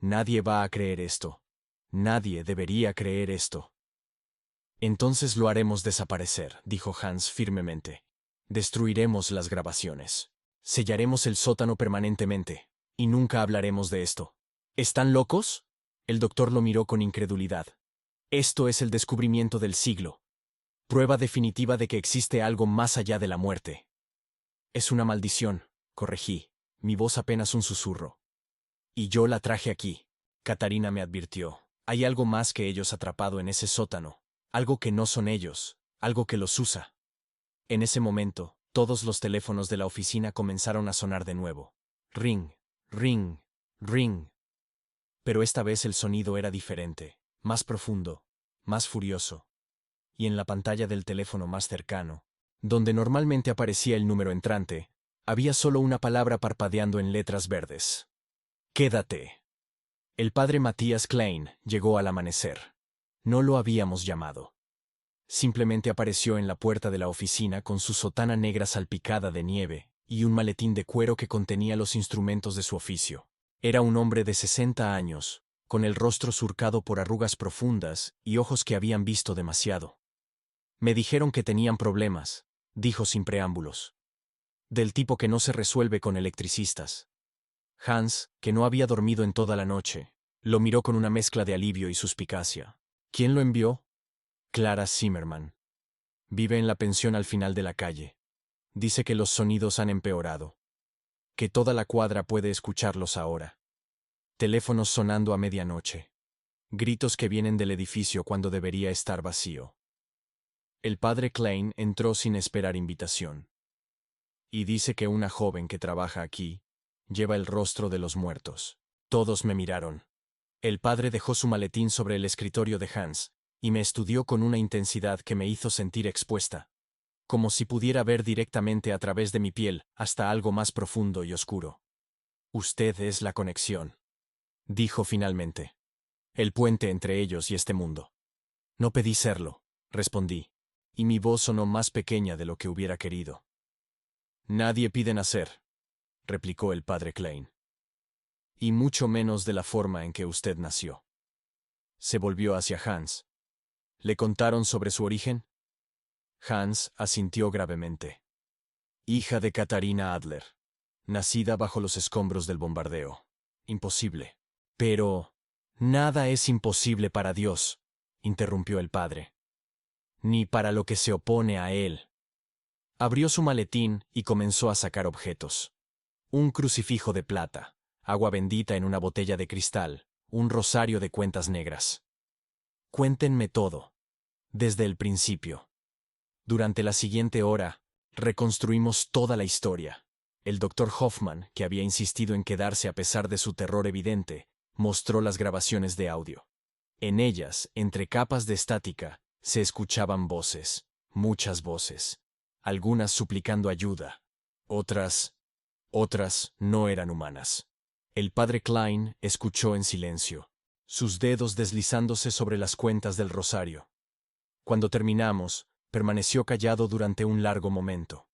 Nadie va a creer esto. Nadie debería creer esto. Entonces lo haremos desaparecer, dijo Hans firmemente. Destruiremos las grabaciones. Sellaremos el sótano permanentemente. Y nunca hablaremos de esto. ¿Están locos? El doctor lo miró con incredulidad. Esto es el descubrimiento del siglo. Prueba definitiva de que existe algo más allá de la muerte. Es una maldición, corregí, mi voz apenas un susurro. Y yo la traje aquí. Catarina me advirtió. Hay algo más que ellos atrapado en ese sótano. Algo que no son ellos, algo que los usa. En ese momento, todos los teléfonos de la oficina comenzaron a sonar de nuevo. Ring, ring, ring. Pero esta vez el sonido era diferente, más profundo, más furioso. Y en la pantalla del teléfono más cercano, donde normalmente aparecía el número entrante, había solo una palabra parpadeando en letras verdes. Quédate. El padre Matthias Klein llegó al amanecer. No lo habíamos llamado. Simplemente apareció en la puerta de la oficina con su sotana negra salpicada de nieve y un maletín de cuero que contenía los instrumentos de su oficio. Era un hombre de 60 años, con el rostro surcado por arrugas profundas y ojos que habían visto demasiado. Me dijeron que tenían problemas, dijo sin preámbulos. Del tipo que no se resuelve con electricistas. Hans, que no había dormido en toda la noche, lo miró con una mezcla de alivio y suspicacia. ¿Quién lo envió? Clara Zimmerman. Vive en la pensión al final de la calle. Dice que los sonidos han empeorado. Que toda la cuadra puede escucharlos ahora. Teléfonos sonando a medianoche. Gritos que vienen del edificio cuando debería estar vacío. El padre Klein entró sin esperar invitación. Y dice que una joven que trabaja aquí lleva el rostro de los muertos. Todos me miraron. El padre dejó su maletín sobre el escritorio de Hans y me estudió con una intensidad que me hizo sentir expuesta, como si pudiera ver directamente a través de mi piel hasta algo más profundo y oscuro. Usted es la conexión, dijo finalmente. El puente entre ellos y este mundo. No pedí serlo, respondí, y mi voz sonó más pequeña de lo que hubiera querido. Nadie pide nacer, replicó el padre Klein. Y mucho menos de la forma en que usted nació. Se volvió hacia Hans. ¿Le contaron sobre su origen? Hans asintió gravemente. Hija de Katharina Adler. Nacida bajo los escombros del bombardeo. Imposible. Pero nada es imposible para Dios, interrumpió el padre. Ni para lo que se opone a él. Abrió su maletín y comenzó a sacar objetos. Un crucifijo de plata, agua bendita en una botella de cristal, un rosario de cuentas negras. Cuéntenme todo, desde el principio. Durante la siguiente hora, reconstruimos toda la historia. El doctor Hoffman, que había insistido en quedarse a pesar de su terror evidente, mostró las grabaciones de audio. En ellas, entre capas de estática, se escuchaban voces, muchas voces, algunas suplicando ayuda, otras no eran humanas. El padre Klein escuchó en silencio, sus dedos deslizándose sobre las cuentas del rosario. Cuando terminamos, permaneció callado durante un largo momento.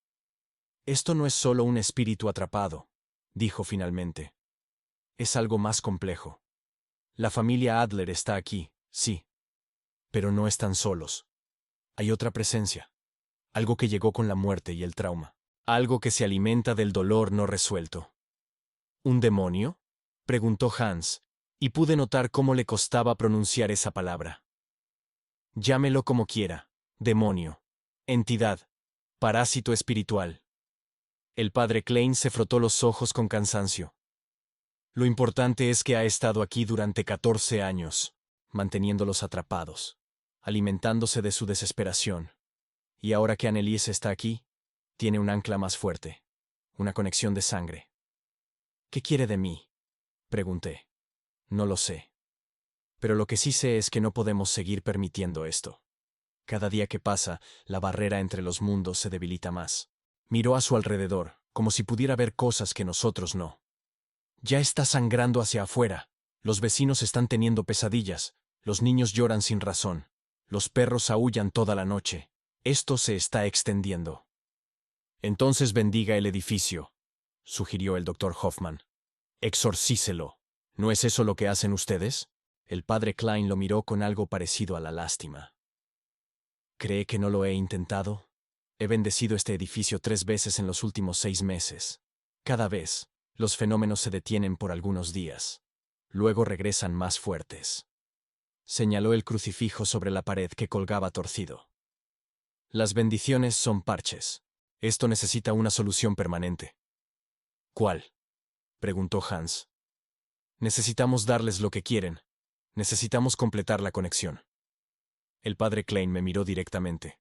Esto no es solo un espíritu atrapado, dijo finalmente. Es algo más complejo. La familia Adler está aquí, sí. Pero no están solos. Hay otra presencia. Algo que llegó con la muerte y el trauma. Algo que se alimenta del dolor no resuelto. ¿Un demonio? Preguntó Hans, y pude notar cómo le costaba pronunciar esa palabra. Llámelo como quiera, demonio, entidad, parásito espiritual. El padre Klein se frotó los ojos con cansancio. Lo importante es que ha estado aquí durante 14 años, manteniéndolos atrapados, alimentándose de su desesperación. Y ahora que Anneliese está aquí, tiene un ancla más fuerte, una conexión de sangre. ¿Qué quiere de mí? Pregunté. No lo sé. Pero lo que sí sé es que no podemos seguir permitiendo esto. Cada día que pasa, la barrera entre los mundos se debilita más. Miró a su alrededor, como si pudiera ver cosas que nosotros no. Ya está sangrando hacia afuera. Los vecinos están teniendo pesadillas. Los niños lloran sin razón. Los perros aúllan toda la noche. Esto se está extendiendo. Entonces bendiga el edificio, sugirió el doctor Hoffman. Exorcícelo. ¿No es eso lo que hacen ustedes? El padre Klein lo miró con algo parecido a la lástima. ¿Cree que no lo he intentado? He bendecido este edificio 3 veces en los últimos 6 meses. Cada vez, los fenómenos se detienen por algunos días. Luego regresan más fuertes. Señaló el crucifijo sobre la pared que colgaba torcido. Las bendiciones son parches. Esto necesita una solución permanente. ¿Cuál? Preguntó Hans. Necesitamos darles lo que quieren. Necesitamos completar la conexión. El padre Klein me miró directamente.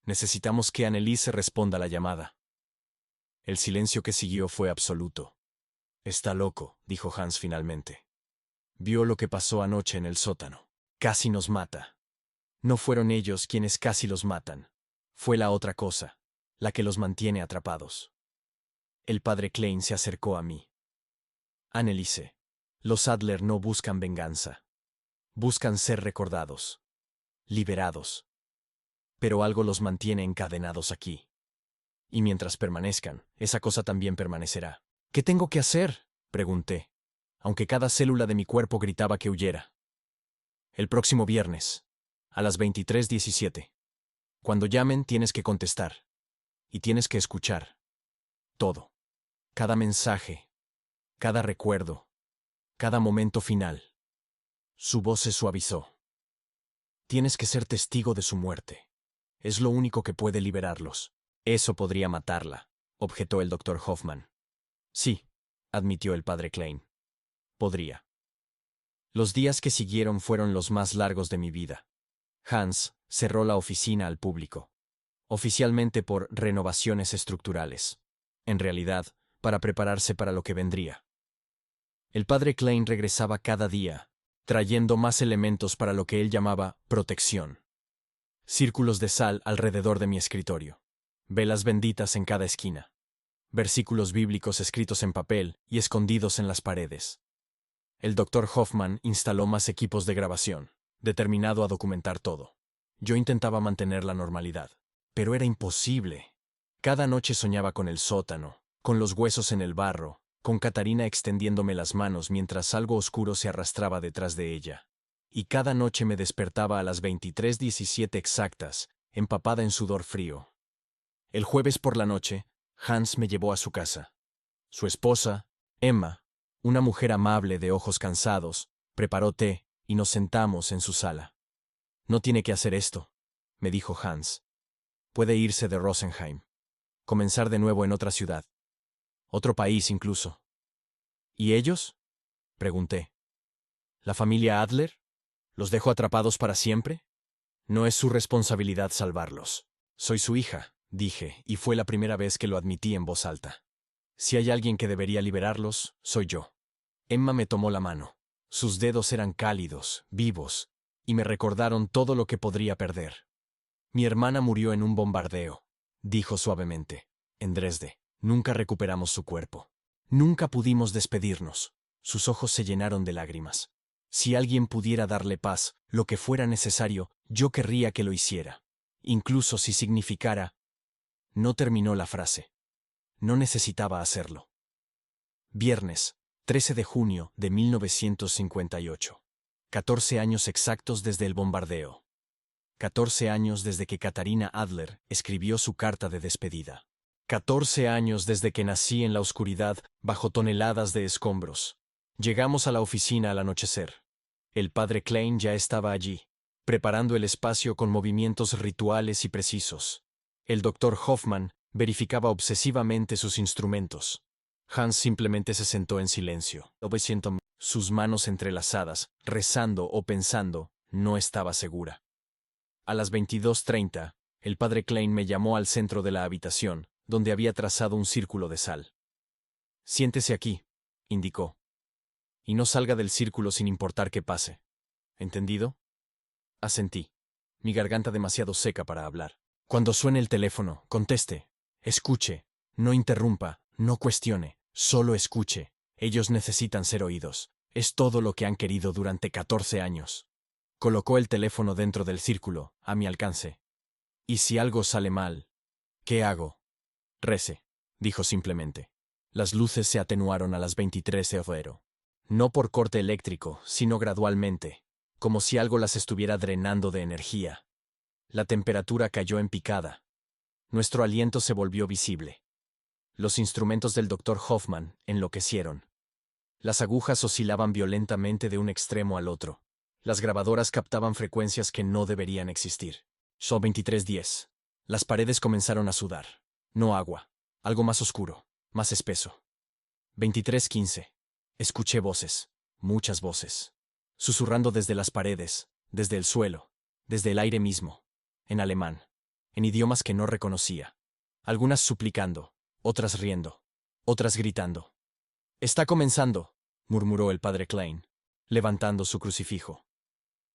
Necesitamos que Anneliese responda a la llamada. El silencio que siguió fue absoluto. Está loco, dijo Hans finalmente. Vio lo que pasó anoche en el sótano. Casi nos mata. No fueron ellos quienes casi los matan. Fue la otra cosa, la que los mantiene atrapados. El padre Klein se acercó a mí. Anneliese, los Adler no buscan venganza. Buscan ser recordados. Liberados. Pero algo los mantiene encadenados aquí. Y mientras permanezcan, esa cosa también permanecerá. ¿Qué tengo que hacer?, pregunté, aunque cada célula de mi cuerpo gritaba que huyera. El próximo viernes, a las 23:17. Cuando llamen tienes que contestar. Y tienes que escuchar. Todo. Cada mensaje. Cada recuerdo. Cada momento final. Su voz se suavizó. Tienes que ser testigo de su muerte. Es lo único que puede liberarlos. Eso podría matarla, objetó el doctor Hoffman. Sí, admitió el padre Klein. Podría. Los días que siguieron fueron los más largos de mi vida. Hans cerró la oficina al público. Oficialmente por renovaciones estructurales. En realidad, para prepararse para lo que vendría. El padre Klein regresaba cada día, trayendo más elementos para lo que él llamaba protección. Círculos de sal alrededor de mi escritorio. Velas benditas en cada esquina. Versículos bíblicos escritos en papel y escondidos en las paredes. El doctor Hoffman instaló más equipos de grabación, determinado a documentar todo. Yo intentaba mantener la normalidad, pero era imposible. Cada noche soñaba con el sótano, con los huesos en el barro, con Catarina extendiéndome las manos mientras algo oscuro se arrastraba detrás de ella. Y cada noche me despertaba a las 23:17 exactas, empapada en sudor frío. El jueves por la noche, Hans me llevó a su casa. Su esposa, Emma, una mujer amable de ojos cansados, preparó té y nos sentamos en su sala. No tiene que hacer esto, me dijo Hans. Puede irse de Rosenheim. Comenzar de nuevo en otra ciudad. Otro país incluso. ¿Y ellos?, pregunté. ¿La familia Adler? ¿Los dejo atrapados para siempre? No es su responsabilidad salvarlos. Soy su hija, dije, y fue la primera vez que lo admití en voz alta. Si hay alguien que debería liberarlos, soy yo. Emma me tomó la mano. Sus dedos eran cálidos, vivos, y me recordaron todo lo que podría perder. Mi hermana murió en un bombardeo, dijo suavemente, en Dresde. Nunca recuperamos su cuerpo. Nunca pudimos despedirnos. Sus ojos se llenaron de lágrimas. Si alguien pudiera darle paz, lo que fuera necesario, yo querría que lo hiciera. Incluso si significara... No terminó la frase. No necesitaba hacerlo. Viernes, 13 de junio de 1958. 14 años exactos desde el bombardeo. 14 años desde que Catarina Adler escribió su carta de despedida. 14 años desde que nací en la oscuridad bajo toneladas de escombros. Llegamos a la oficina al anochecer. El padre Klein ya estaba allí, preparando el espacio con movimientos rituales y precisos. El doctor Hoffman verificaba obsesivamente sus instrumentos. Hans simplemente se sentó en silencio, sus manos entrelazadas, rezando o pensando, no estaba segura. A las 22:30, el padre Klein me llamó al centro de la habitación, donde había trazado un círculo de sal. Siéntese aquí, indicó. Y no salga del círculo sin importar qué pase. ¿Entendido? Asentí. mi garganta demasiado seca para hablar. Cuando suene el teléfono, conteste. Escuche. No interrumpa, no cuestione, solo escuche. Ellos necesitan ser oídos. Es todo lo que han querido durante 14 años. Colocó el teléfono dentro del círculo, a mi alcance. ¿Y si algo sale mal? ¿Qué hago? Rece, dijo simplemente. Las luces se atenuaron a las 23:00. No por corte eléctrico, sino gradualmente, como si algo las estuviera drenando de energía. La temperatura cayó en picada. Nuestro aliento se volvió visible. Los instrumentos del Dr. Hoffman enloquecieron. Las agujas oscilaban violentamente de un extremo al otro. Las grabadoras captaban frecuencias que no deberían existir. Son 23:10. Las paredes comenzaron a sudar. No agua. Algo más oscuro, más espeso. 23:15. Escuché voces, muchas voces, susurrando desde las paredes, desde el suelo, desde el aire mismo, en alemán, en idiomas que no reconocía. Algunas suplicando, otras riendo, otras gritando. «Está comenzando», murmuró el padre Klein, levantando su crucifijo.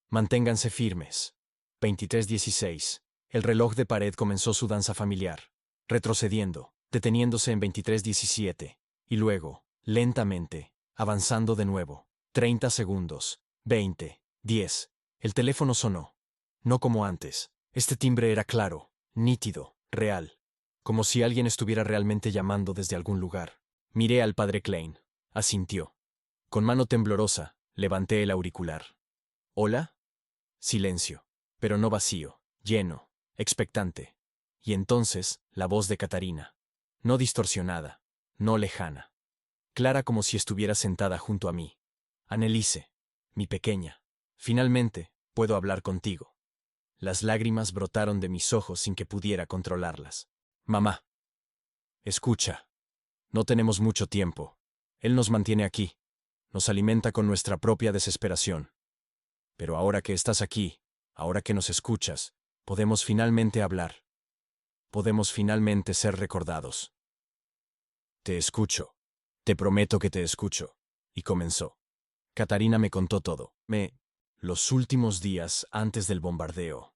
«Manténganse firmes». 23:16. El reloj de pared comenzó su danza familiar, retrocediendo, deteniéndose en 23:17, y luego, lentamente, avanzando de nuevo. 30 segundos. 20. 10. El teléfono sonó. No como antes. Este timbre era claro, nítido, real. Como si alguien estuviera realmente llamando desde algún lugar. Miré al padre Klein. Asintió. Con mano temblorosa, levanté el auricular. ¿Hola? Silencio. Pero no vacío, lleno, expectante. Y entonces, la voz de Catarina. No distorsionada, no lejana. Clara como si estuviera sentada junto a mí. Anneliese, mi pequeña. Finalmente, puedo hablar contigo. Las lágrimas brotaron de mis ojos sin que pudiera controlarlas. Mamá. Escucha. No tenemos mucho tiempo. Él nos mantiene aquí. Nos alimenta con nuestra propia desesperación. Pero ahora que estás aquí, ahora que nos escuchas, podemos finalmente hablar. Podemos finalmente ser recordados. Te escucho. Te prometo que te escucho. Y comenzó. Catarina me contó todo. Los últimos días antes del bombardeo.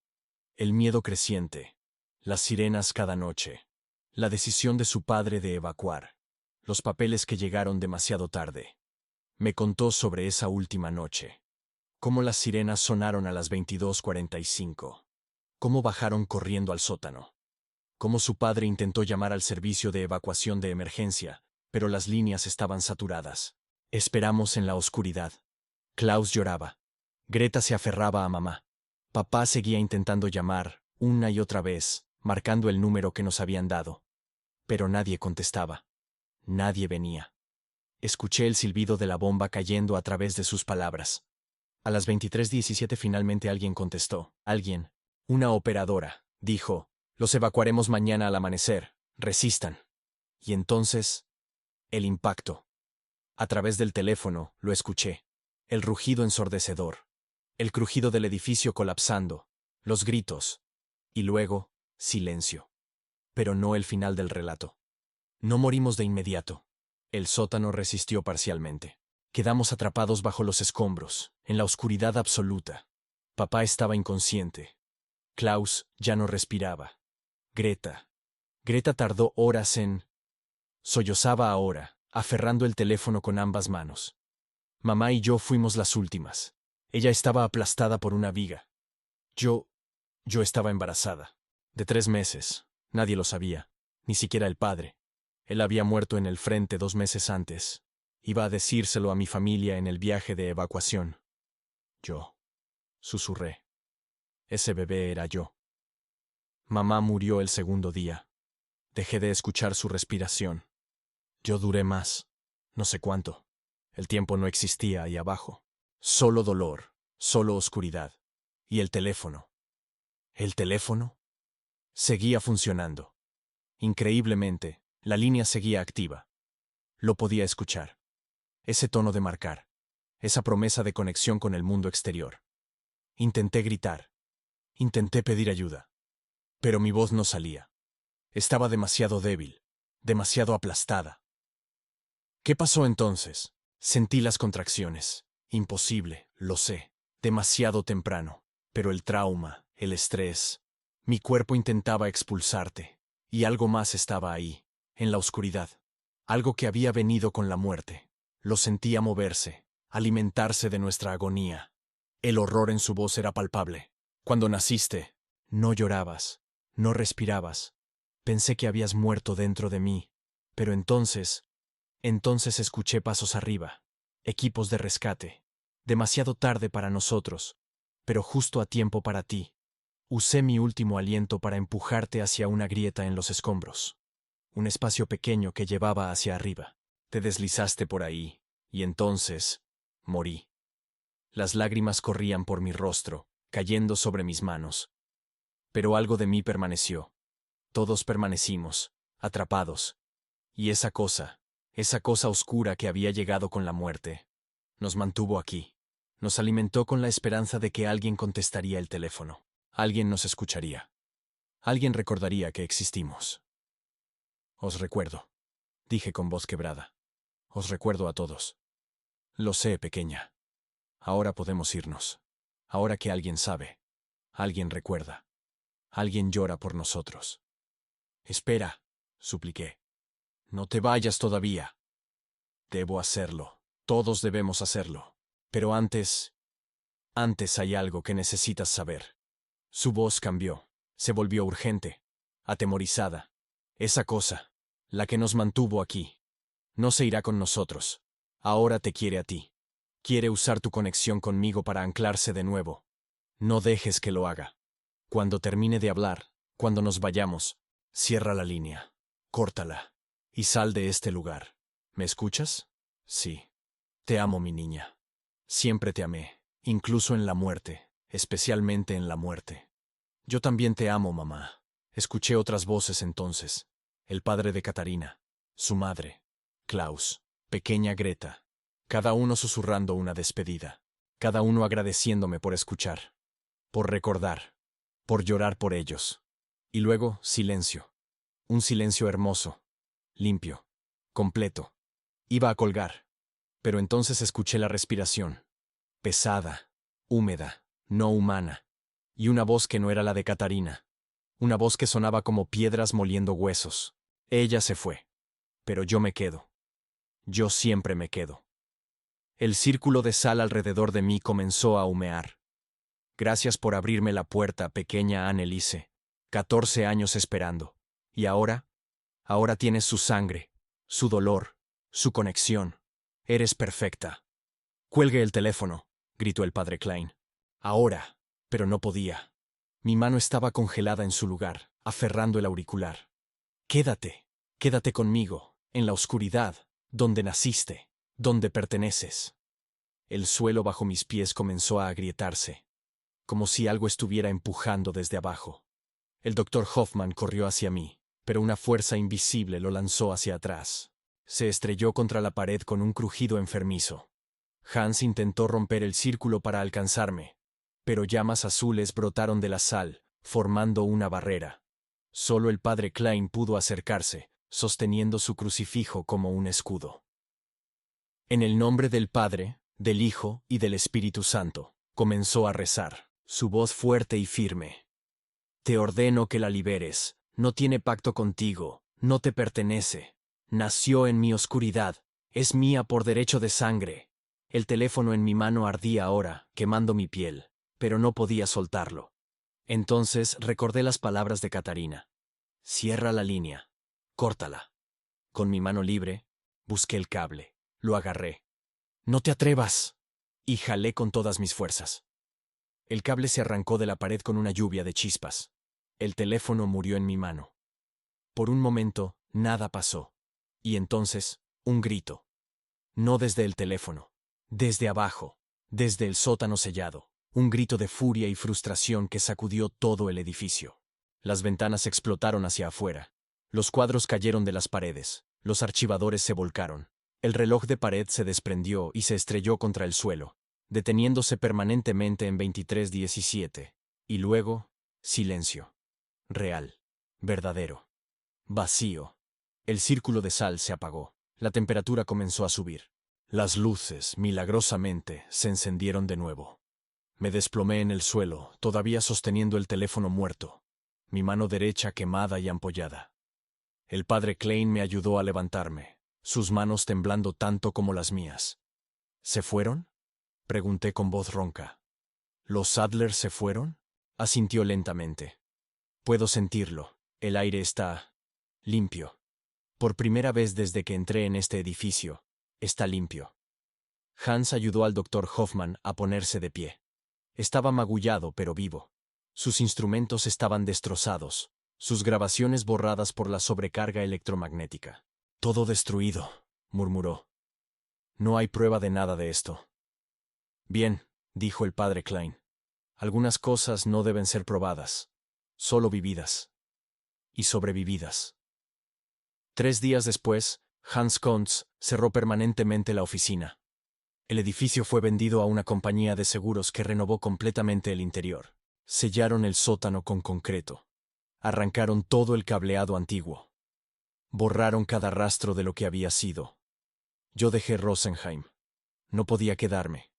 El miedo creciente. Las sirenas cada noche. La decisión de su padre de evacuar. Los papeles que llegaron demasiado tarde. Me contó sobre esa última noche. Cómo las sirenas sonaron a las 22:45. Cómo bajaron corriendo al sótano. Cómo su padre intentó llamar al servicio de evacuación de emergencia, pero las líneas estaban saturadas. Esperamos en la oscuridad. Klaus lloraba. Greta se aferraba a mamá. Papá seguía intentando llamar, una y otra vez, marcando el número que nos habían dado. Pero nadie contestaba. Nadie venía. Escuché el silbido de la bomba cayendo a través de sus palabras. A las 23:17 finalmente alguien contestó. Alguien. Una operadora. Dijo, «Los evacuaremos mañana al amanecer. Resistan». Y entonces, el impacto. A través del teléfono, lo escuché. El rugido ensordecedor. El crujido del edificio colapsando. Los gritos. Y luego, silencio. Pero no el final del relato. No morimos de inmediato. El sótano resistió parcialmente. Quedamos atrapados bajo los escombros, en la oscuridad absoluta. Papá estaba inconsciente. Klaus ya no respiraba. Greta. Greta tardó horas en... Sollozaba ahora, aferrando el teléfono con ambas manos. Mamá y yo fuimos las últimas. Ella estaba aplastada por una viga. Yo estaba embarazada. De 3 meses. Nadie lo sabía. Ni siquiera el padre. Él había muerto en el frente 2 meses antes. Iba a decírselo a mi familia en el viaje de evacuación. Yo. Susurré. Ese bebé era yo. Mamá murió el segundo día. Dejé de escuchar su respiración. Yo duré más. No sé cuánto. El tiempo no existía ahí abajo. Solo dolor, solo oscuridad. Y el teléfono. ¿El teléfono? Seguía funcionando. Increíblemente, la línea seguía activa. Lo podía escuchar. Ese tono de marcar. Esa promesa de conexión con el mundo exterior. Intenté gritar. Intenté pedir ayuda. Pero mi voz no salía. Estaba demasiado débil, demasiado aplastada. ¿Qué pasó entonces? Sentí las contracciones. Imposible, lo sé. Demasiado temprano. Pero el trauma, el estrés. Mi cuerpo intentaba expulsarte. Y algo más estaba ahí, en la oscuridad. Algo que había venido con la muerte. Lo sentía moverse, alimentarse de nuestra agonía. El horror en su voz era palpable. Cuando naciste, no llorabas, no respirabas. Pensé que habías muerto dentro de mí. Pero entonces escuché pasos arriba, equipos de rescate. Demasiado tarde para nosotros, pero justo a tiempo para ti. Usé mi último aliento para empujarte hacia una grieta en los escombros. Un espacio pequeño que llevaba hacia arriba. Te deslizaste por ahí, y entonces morí. Las lágrimas corrían por mi rostro, cayendo sobre mis manos. Pero algo de mí permaneció. Todos permanecimos, atrapados. Y esa cosa oscura que había llegado con la muerte, nos mantuvo aquí. Nos alimentó con la esperanza de que alguien contestaría el teléfono. Alguien nos escucharía. Alguien recordaría que existimos. Os recuerdo, dije con voz quebrada. Os recuerdo a todos. Lo sé, pequeña. Ahora podemos irnos. Ahora que alguien sabe. Alguien recuerda. Alguien llora por nosotros. Espera, supliqué. No te vayas todavía. Debo hacerlo. Todos debemos hacerlo. Pero antes hay algo que necesitas saber. Su voz cambió. Se volvió urgente, atemorizada. Esa cosa, la que nos mantuvo aquí, no se irá con nosotros. Ahora te quiere a ti. Quiere usar tu conexión conmigo para anclarse de nuevo. No dejes que lo haga. Cuando termine de hablar, cuando nos vayamos, cierra la línea, córtala, y sal de este lugar. ¿Me escuchas? Sí. Te amo, mi niña. Siempre te amé, incluso en la muerte, especialmente en la muerte. Yo también te amo, mamá. Escuché otras voces entonces. El padre de Catarina, su madre, Klaus, pequeña Greta, cada uno susurrando una despedida, cada uno agradeciéndome por escuchar, por recordar, por llorar por ellos. Y luego, silencio. Un silencio hermoso, limpio, completo. Iba a colgar, pero entonces escuché la respiración, pesada, húmeda, no humana, y una voz que no era la de Catarina, una voz que sonaba como piedras moliendo huesos. Ella se fue, pero yo me quedo. Yo siempre me quedo. El círculo de sal alrededor de mí comenzó a humear. Gracias por abrirme la puerta, pequeña Anneliese. 14 años esperando. Y ahora tienes su sangre, su dolor, su conexión. Eres perfecta. Cuelgue el teléfono, gritó el padre Klein. Ahora, pero no podía. Mi mano estaba congelada en su lugar, aferrando el auricular. Quédate conmigo, en la oscuridad, donde naciste, donde perteneces. El suelo bajo mis pies comenzó a agrietarse, como si algo estuviera empujando desde abajo. El doctor Hoffman corrió hacia mí, pero una fuerza invisible lo lanzó hacia atrás. Se estrelló contra la pared con un crujido enfermizo. Hans intentó romper el círculo para alcanzarme, pero llamas azules brotaron de la sal, formando una barrera. Solo el padre Klein pudo acercarse, sosteniendo su crucifijo como un escudo. En el nombre del Padre, del Hijo y del Espíritu Santo, comenzó a rezar, su voz fuerte y firme. Te ordeno que la liberes, no tiene pacto contigo, no te pertenece. Nació en mi oscuridad, es mía por derecho de sangre. El teléfono en mi mano ardía ahora, quemando mi piel, pero no podía soltarlo. Entonces recordé las palabras de Catarina. Cierra la línea, córtala. Con mi mano libre, busqué el cable, lo agarré. ¡No te atrevas! Y jalé con todas mis fuerzas. El cable se arrancó de la pared con una lluvia de chispas. El teléfono murió en mi mano. Por un momento, nada pasó. Y entonces, un grito. No desde el teléfono. Desde abajo. Desde el sótano sellado. Un grito de furia y frustración que sacudió todo el edificio. Las ventanas explotaron hacia afuera. Los cuadros cayeron de las paredes. Los archivadores se volcaron. El reloj de pared se desprendió y se estrelló contra el suelo, deteniéndose permanentemente en 23:17. Y luego, silencio. Real. Verdadero. Vacío. El círculo de sal se apagó. La temperatura comenzó a subir. Las luces, milagrosamente, se encendieron de nuevo. Me desplomé en el suelo, todavía sosteniendo el teléfono muerto, mi mano derecha quemada y ampollada. El padre Klein me ayudó a levantarme, sus manos temblando tanto como las mías. ¿Se fueron?, pregunté con voz ronca. ¿Los Adler se fueron?, asintió lentamente. Puedo sentirlo, el aire está limpio. Por primera vez desde que entré en este edificio, está limpio. Hans ayudó al doctor Hoffman a ponerse de pie. Estaba magullado pero vivo. Sus instrumentos estaban destrozados, sus grabaciones borradas por la sobrecarga electromagnética. Todo destruido, murmuró. No hay prueba de nada de esto. Bien, dijo el padre Klein. Algunas cosas no deben ser probadas, solo vividas. Y sobrevividas. 3 días después, Hans Kuntz cerró permanentemente la oficina. El edificio fue vendido a una compañía de seguros que renovó completamente el interior. Sellaron el sótano con concreto. Arrancaron todo el cableado antiguo. Borraron cada rastro de lo que había sido. Yo dejé Rosenheim. No podía quedarme.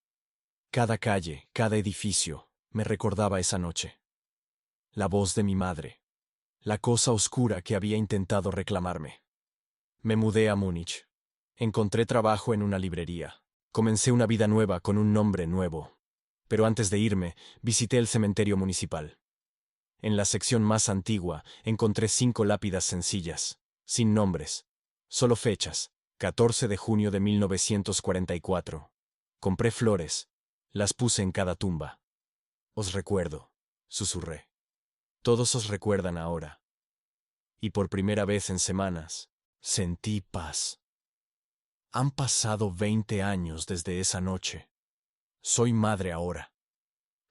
Cada calle, cada edificio, me recordaba esa noche. La voz de mi madre. La cosa oscura que había intentado reclamarme. Me mudé a Múnich. Encontré trabajo en una librería. Comencé una vida nueva con un nombre nuevo. Pero antes de irme, visité el cementerio municipal. En la sección más antigua, encontré 5 lápidas sencillas, sin nombres, solo fechas, 14 de junio de 1944. Compré flores, las puse en cada tumba. Os recuerdo, susurré. Todos os recuerdan ahora. Y por primera vez en semanas, sentí paz. Han pasado 20 años desde esa noche. Soy madre ahora.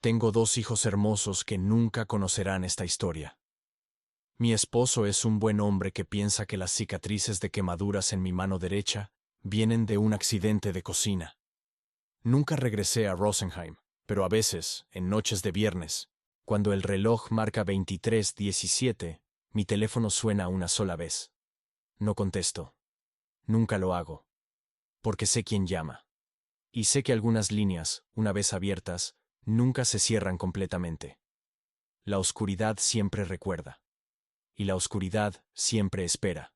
Tengo 2 hijos hermosos que nunca conocerán esta historia. Mi esposo es un buen hombre que piensa que las cicatrices de quemaduras en mi mano derecha vienen de un accidente de cocina. Nunca regresé a Rosenheim, pero a veces, en noches de viernes, cuando el reloj marca 23:17, mi teléfono suena una sola vez. No contesto. Nunca lo hago. Porque sé quién llama. Y sé que algunas líneas, una vez abiertas, nunca se cierran completamente. La oscuridad siempre recuerda. Y la oscuridad siempre espera.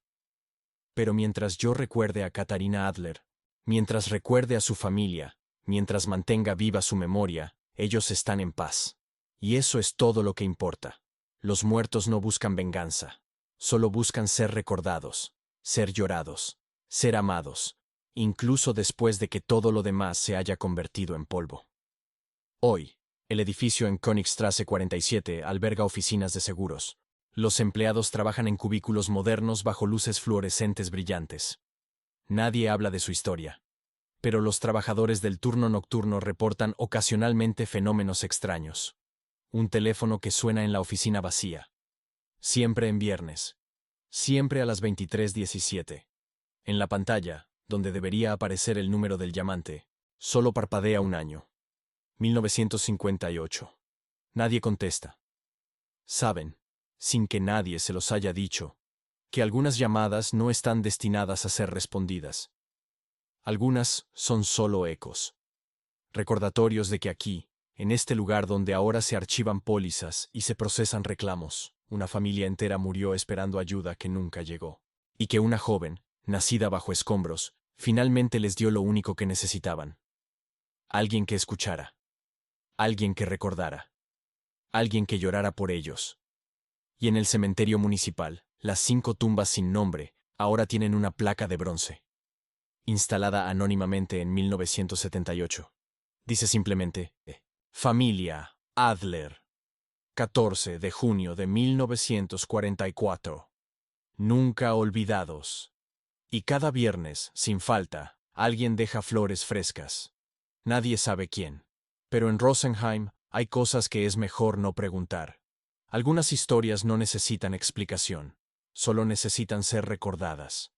Pero mientras yo recuerde a Katharina Adler, mientras recuerde a su familia, mientras mantenga viva su memoria, ellos están en paz. Y eso es todo lo que importa. Los muertos no buscan venganza. Solo buscan ser recordados, ser llorados, ser amados, incluso después de que todo lo demás se haya convertido en polvo. Hoy, el edificio en Königstrasse 47 alberga oficinas de seguros. Los empleados trabajan en cubículos modernos bajo luces fluorescentes brillantes. Nadie habla de su historia. Pero los trabajadores del turno nocturno reportan ocasionalmente fenómenos extraños. Un teléfono que suena en la oficina vacía. Siempre en viernes. Siempre a las 23:17. En la pantalla, donde debería aparecer el número del llamante, solo parpadea un año. 1958. Nadie contesta. Saben, sin que nadie se los haya dicho, que algunas llamadas no están destinadas a ser respondidas. Algunas son solo ecos. Recordatorios de que aquí, en este lugar donde ahora se archivan pólizas y se procesan reclamos, una familia entera murió esperando ayuda que nunca llegó. Y que una joven, nacida bajo escombros, finalmente les dio lo único que necesitaban. Alguien que escuchara. Alguien que recordara. Alguien que llorara por ellos. Y en el cementerio municipal, las 5 tumbas sin nombre ahora tienen una placa de bronce. Instalada anónimamente en 1978. Dice simplemente, Familia Adler. 14 de junio de 1944. Nunca olvidados. Y cada viernes, sin falta, alguien deja flores frescas. Nadie sabe quién. Pero en Rosenheim hay cosas que es mejor no preguntar. Algunas historias no necesitan explicación, solo necesitan ser recordadas.